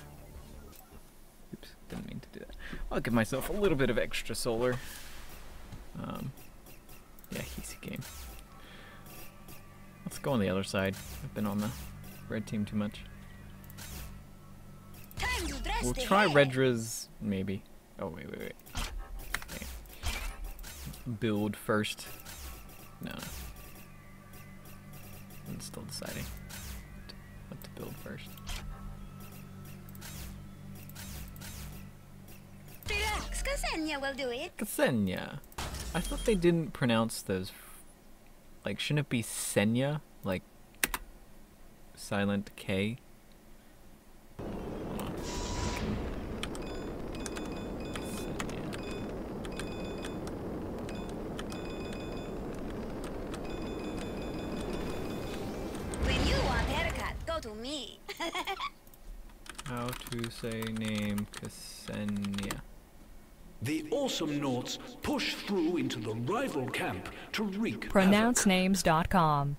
Oops, didn't mean to do that. I'll give myself a little bit of extra solar. Yeah, easy game. Let's go on the other side. I've been on the red team too much. Time to dress We'll the try hair. Redra's, maybe. Oh, wait. Dang it. Build first. No. I'm still deciding what to build first. Relax, Ksenia will do it. Ksenia. I thought they didn't pronounce those. Like, shouldn't it be Senya? Like, silent K? Hold on. Ksenia. How to say name Ksenia. The awesome Naughts push through into the rival camp to wreak havoc. PronounceNames.com.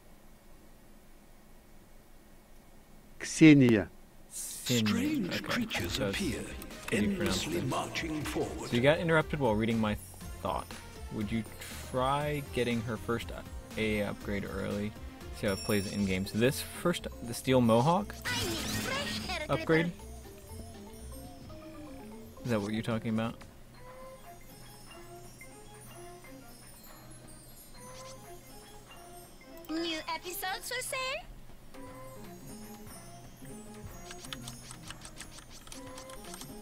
Ksenia. Strange creatures so it's appear, pretty pronounced endlessly then. marching forward. So you got interrupted while reading my thought. Would you try getting her first AA upgrade early? See how it plays in game. So this first, the Steel Mohawk I need fresh hair upgrade. Is that what you're talking about? New episodes for sale?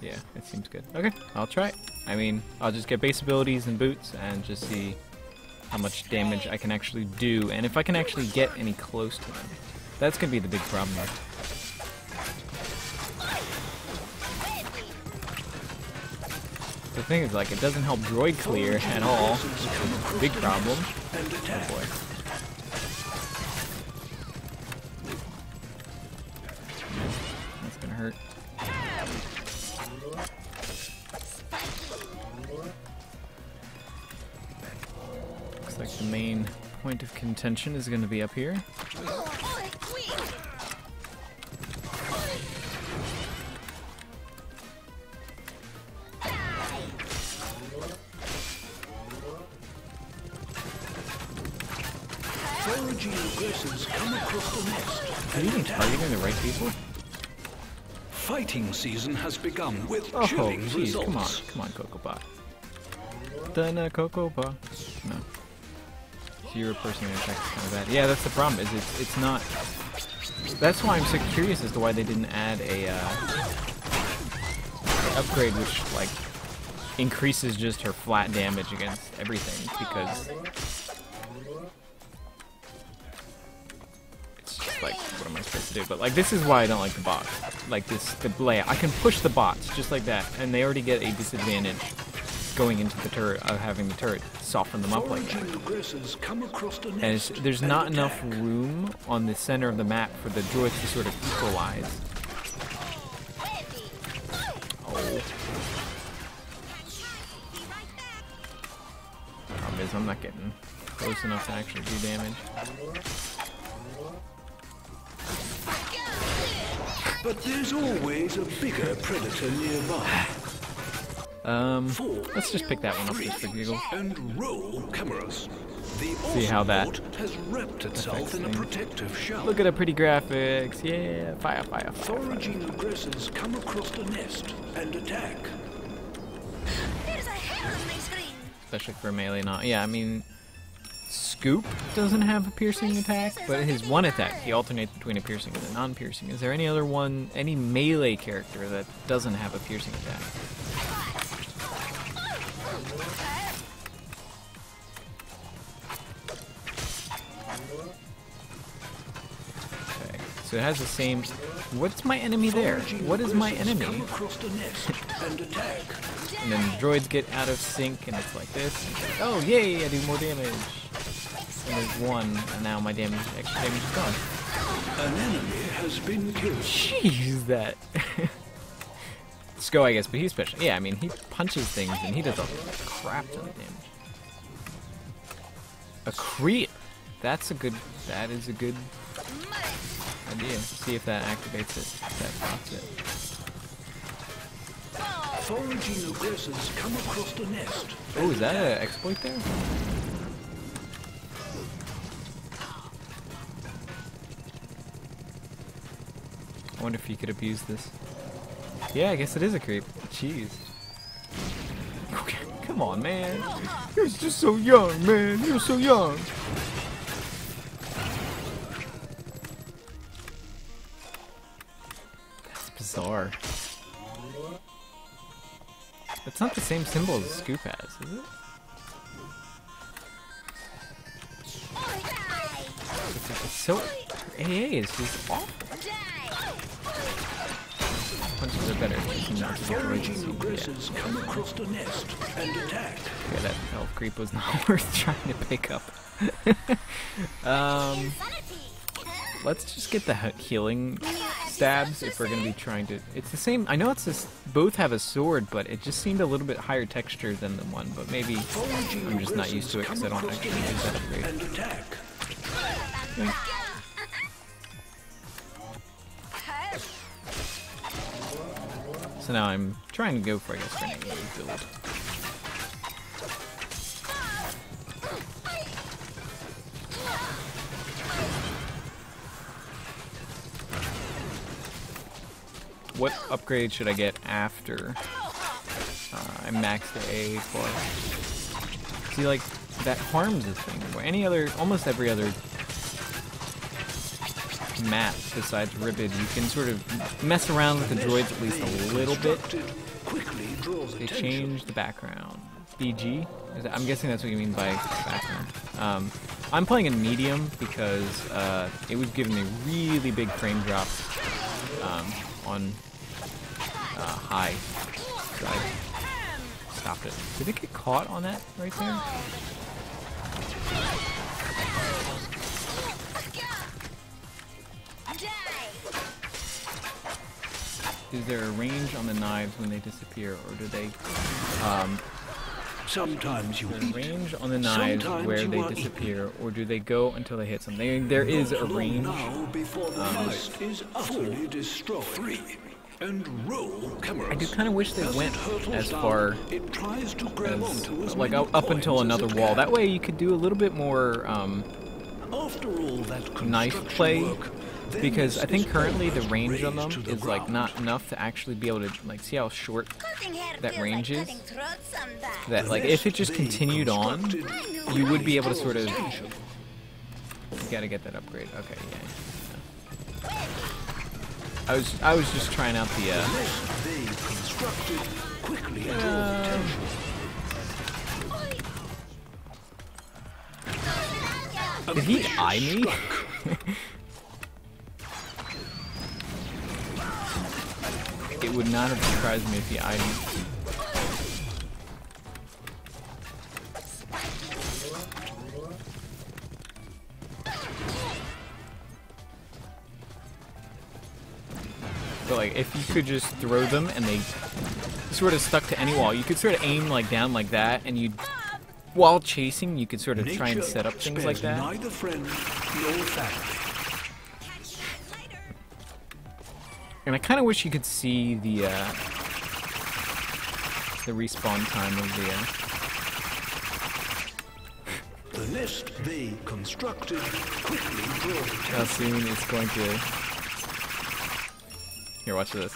Yeah, it seems good. Okay, I'll try it. I mean, I'll just get base abilities and boots and just see how much damage I can actually do, and if I can actually get any close to them. That's gonna be the big problem there. The thing is, like, it doesn't help droid clear at all. Big problem. Oh boy. That's gonna hurt. Looks like the main point of contention is gonna be up here. Foraging aggressors come across the nest. Are you even targeting the right people? Fighting season has begun with Oh, chilling jeez, results. come on, Cocobot. Dana Cocobot. No. Zero person attack is kind of bad. Yeah, that's the problem. Is it's not. That's why I'm so curious as to why they didn't add a upgrade which like increases just her flat damage against everything, because it's just like, what am I supposed to do? But like, this is why I don't like the bots. Like the layout. I can push the bots just like that, and they already get a disadvantage going into the turret of having the turret soften them up like that. Foraging aggressors come across the And nest there's and not enough attack. room on the center of the map for the droids to sort of equalize. Oh. Problem is, I'm not getting close enough to actually do damage. But there's always a bigger predator nearby. Let's just pick that one up just for giggles. And roll cameras. The See how that Autonaut has wrapped itself in a things. protective shell. Look at the pretty graphics. Yeah, fire, fire, fire. Foraging aggressors come across the nest and attack. There's a hair on my screen. Especially for melee, not. Yeah, I mean, Scoop doesn't have a piercing attack, but his one attack, he alternates between a piercing and a non-piercing. Is there any other one, any melee character that doesn't have a piercing attack? Okay, so it has the same. What's my enemy there? What is my enemy? Come across the nest and attack. And then the droids get out of sync, and it's like this. And it's like, oh, yay, I do more damage. And there's one, and now my damage, extra damage is gone. An enemy has been killed. Jeez, that. Sko, I guess, but he's special. Yeah, I mean, he punches things, and he does a crap ton of damage. A creep. That is a good idea. See if that activates it. If that pops it. Foraging aggressors come across the nest. Oh, is that an exploit there? I wonder if you could abuse this. Yeah, I guess it is a creep. Jeez. Okay, come on, man. You're just so young, man. You're so young. That's bizarre. It's not the same symbol as Scoop has, is it? It's so... AA is just awful. Punches are better. Foraging aggressors come across the nest and attack. Yeah, that elf creep was not worth trying to pick up. Let's just get the healing stabs if we're gonna be trying to. It's the same. I know it's this. Both have a sword, but it just seemed a little bit higher texture than the one. But maybe I'm just not used to it because I don't actually use that upgrade. And attack. Okay. So now I'm trying to go for, I guess, for an AoE build. What upgrade should I get after I max the AA for? See, like, that harms this thing. Or any other, almost every other map besides Ribbid, you can sort of mess around with the droids at least a little bit. They changed the background. BG? I'm guessing that's what you mean by background. I'm playing in medium because it was giving me really big frame drops on high. So I stopped it. Did it get caught on that right there? Is there a range on the knives when they disappear, or do they? Sometimes you eat. Range on the knives where they disappear, or do they go until they hit something? There is a range. Now before the nest is utterly destroyed. And roll cameras. I do kind of wish they went as far as, like, up until another wall. That way you could do a little bit more After all that knife play, because I think currently the range on them is like not enough to actually be able to, like, see how short that range is. That, like, if it just continued on, you would be able to sort of. You gotta get that upgrade. Okay, yeah. I was just trying out the Did he eye me? It would not have surprised me if he eyed me. But, like, if you could just throw them and they sort of stuck to any wall, you could sort of aim, like, down like that, and you'd, while chasing, you could sort of try and set up things like that. Neither friend nor family. And I kind of wish you could see the respawn time of The nest they constructed quickly brought how soon it's going to. Here, watch this.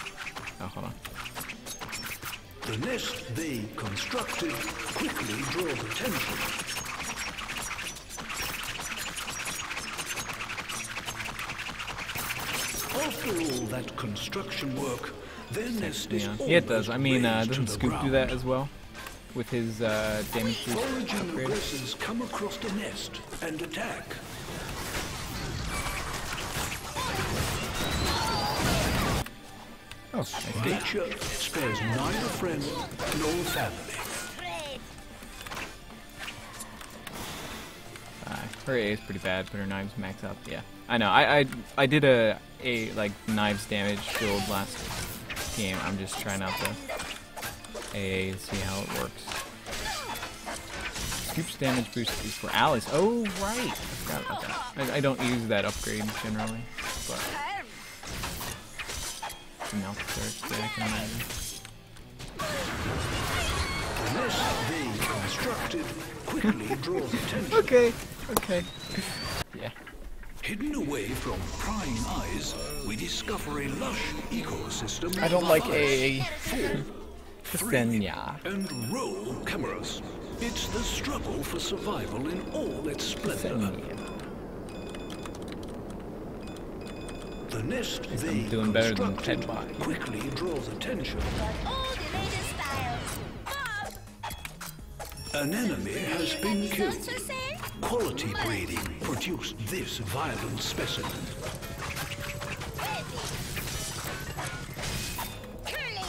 Oh, hold on. The nest they constructed quickly draws attention. After all that construction work, their nest is Yeah, it does. I mean, razed doesn't to the Scoop do that ground. as well? With his damage boost Foraging upgrade? aggressors come across the nest and attack. Oh, nice. Nature spares neither friend nor family. Her A is pretty bad, but her knives max out. Yeah, I know. I did a like knives damage build last game. I'm just trying out the AA to see how it works. Scoop's damage boost is for allies. Oh right, I forgot about that. I don't use that upgrade generally, but mouth search that I can imagine. The nest they constructed quickly draws attention. Okay. Yeah. Hidden away from prying eyes, we discover a lush ecosystem. I don't like of AA. Ksenia Ksenia. and roll cameras. It's the struggle for survival in all its splendor. Ksenia. The nest they I'm doing better than constructed Tedbot. quickly draws attention. All the latest styles. Bob, An enemy has been killed. just for sale? Quality breeding produced this violent specimen. Curly.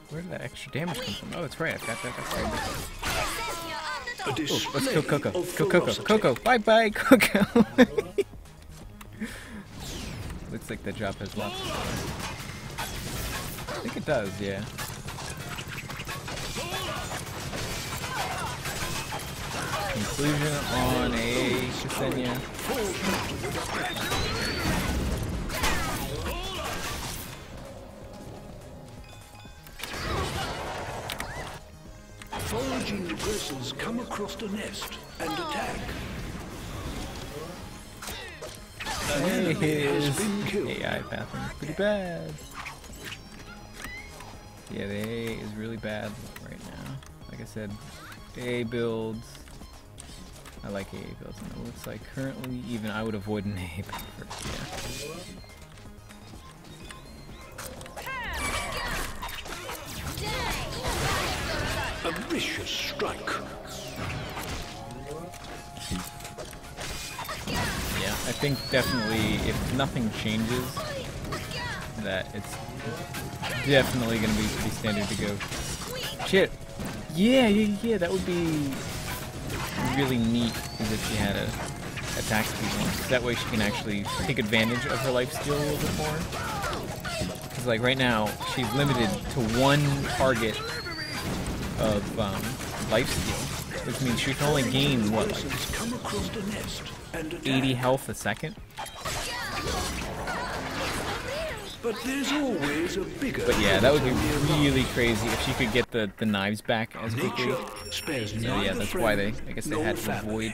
Where did that extra damage come from? Oh, it's right. I've got that upgrade. Ksenia on the A top. display Let's kill Coco. of Kill Coco. ferocity. Coco. Bye bye, Coco. looks like the job has lots of color. I think it does, yeah. Conclusion on a Ksenia. Foraging aggressors come across the nest and attack. Hey, his AI pathing is pretty bad. Yeah, the AA is really bad right now. Like I said, AA builds. I like AA builds, and it looks like currently even I would avoid an AA build first, A vicious strike. Yeah, I think definitely if nothing changes, that it's definitely going to be pretty standard to go. Shit. Yeah, that would be really neat is if she had a attack speed one. That way she can actually take advantage of her life steal a little bit more. Because like right now, she's limited to one target of life steal, which means she can only gain, what, like 80 health a second? But there's always a bigger. But yeah, that would be really crazy if she could get the knives back as quickly. So yeah, that's why I guess they had to avoid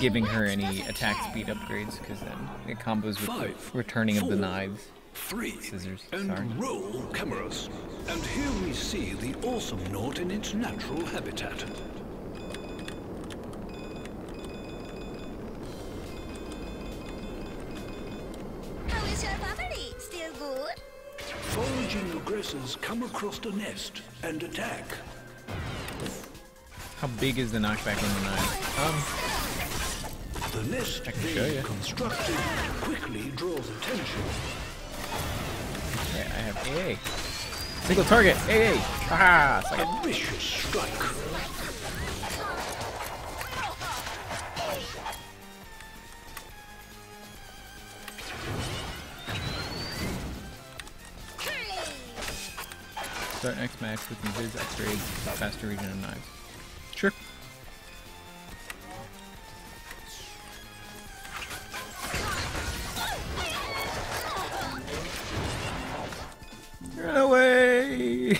giving her any attack speed upgrades, because then it combos with the returning of the knives. Scissors, sorry. Roll cameras. And here we see the awesome knot in its natural habitat. How is your property? Still good? Foraging aggressors come across the nest and attack. How big is the knockback on the knife? The nest being constructed quickly draws attention. Okay, I have AA. Single target, AA! Haha! A vicious strike. Start X max with Invis upgrades for faster region of knives. Sure. Run away!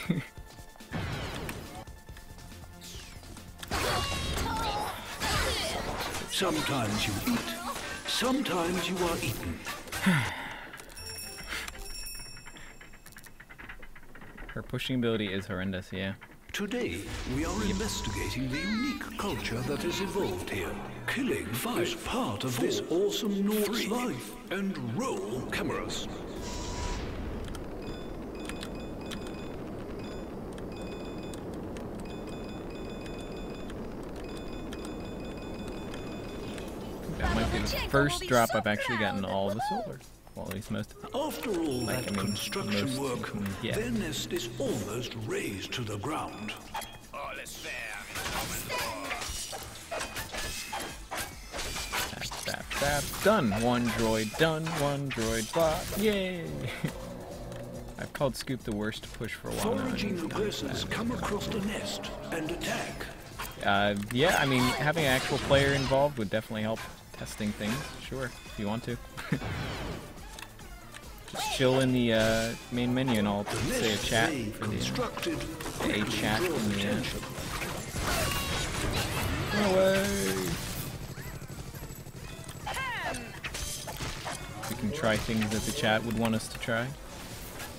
Sometimes you eat, sometimes you are eaten. Her pushing ability is horrendous, yeah. Today, we are investigating the unique culture that has evolved here. Killing is part of this awesome North's life. And roll cameras. That might be the first drop I've actually gotten all the solar. Well, at least most of it. After all that construction work, their nest is almost razed to the ground. Tap. Done. One droid. Done. One droid. Bot. Yay! I've called Scoop the worst push for a while now. Foraging aggressors come across the nest and attack. Yeah, I mean, having an actual player involved would definitely help testing things. Sure, if you want to. Just chill in the main menu and I'll say a chat for the a chat in the Run away! We can try things that the chat would want us to try.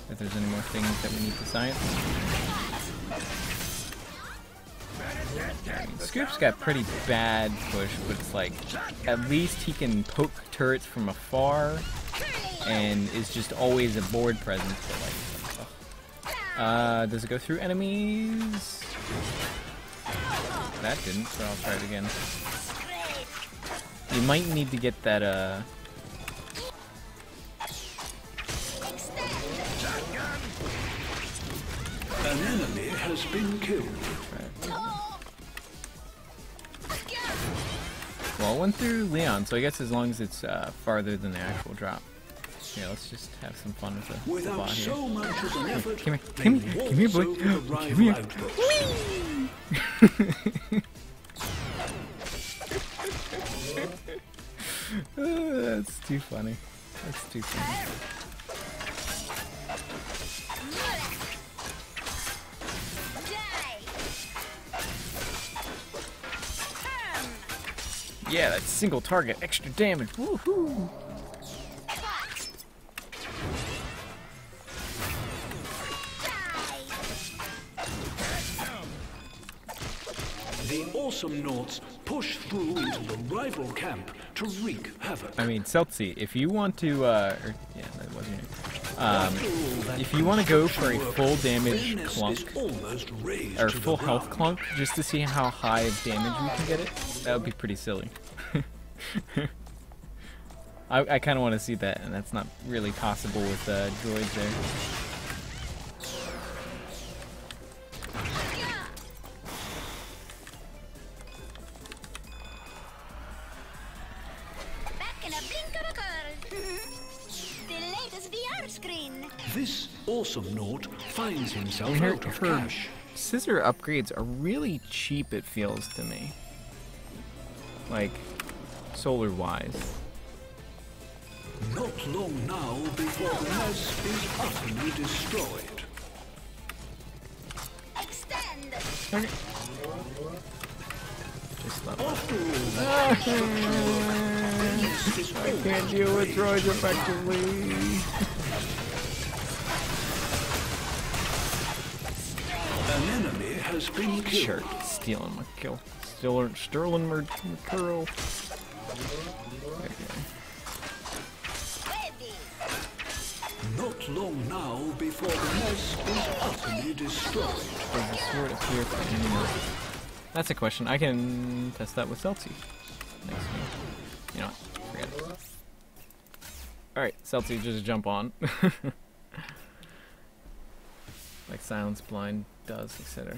If there's any more things that we need to science. I mean, Scoop's got pretty bad push, but it's like, at least he can poke turrets from afar and is just always a board presence. But like, does it go through enemies? That didn't, so I'll try it again. You might need to get that, An enemy has been killed. Well, Well, it went through Leon, so I guess as long as it's farther than the actual drop. Yeah, let's just have some fun with the Without bot here. so much as an effort, Come they here, come here, boy. waltz over the Come rival here. outpost. That's too funny. That's too funny. Yeah, that single target, extra damage. Woohoo! The awesome Nauts push through into the rival camp to wreak havoc. I mean, Celtsy, if you want to, yeah, that wasn't you. After all that If you want to go for a work, full damage their nest clunk, is almost razed or to the full health ground. clunk, just to see how high of damage we can get it, that would be pretty silly. I kind of want to see that, and that's not really possible with droids there. Back in a blink of a curl. The latest VR screen. This awesome Naut finds himself And out of her cash. scissor upgrades are really cheap, it feels to me. Like, solar-wise. Not long now before the nest is utterly destroyed. Extend. Okay. Just level. After all that construction work, the nest is Can't deal with droids effectively. An enemy has been killed. Sure, stealing my kill. Sterling McCurl. Okay. Ready. Not long now before the nest is utterly destroyed. Does the sword appear for enemies? That's a question. I can test that with Celtsy. Next game. You know what? Forget it. Alright, Celtsy, just jump on. Like Silence Blind does, etc.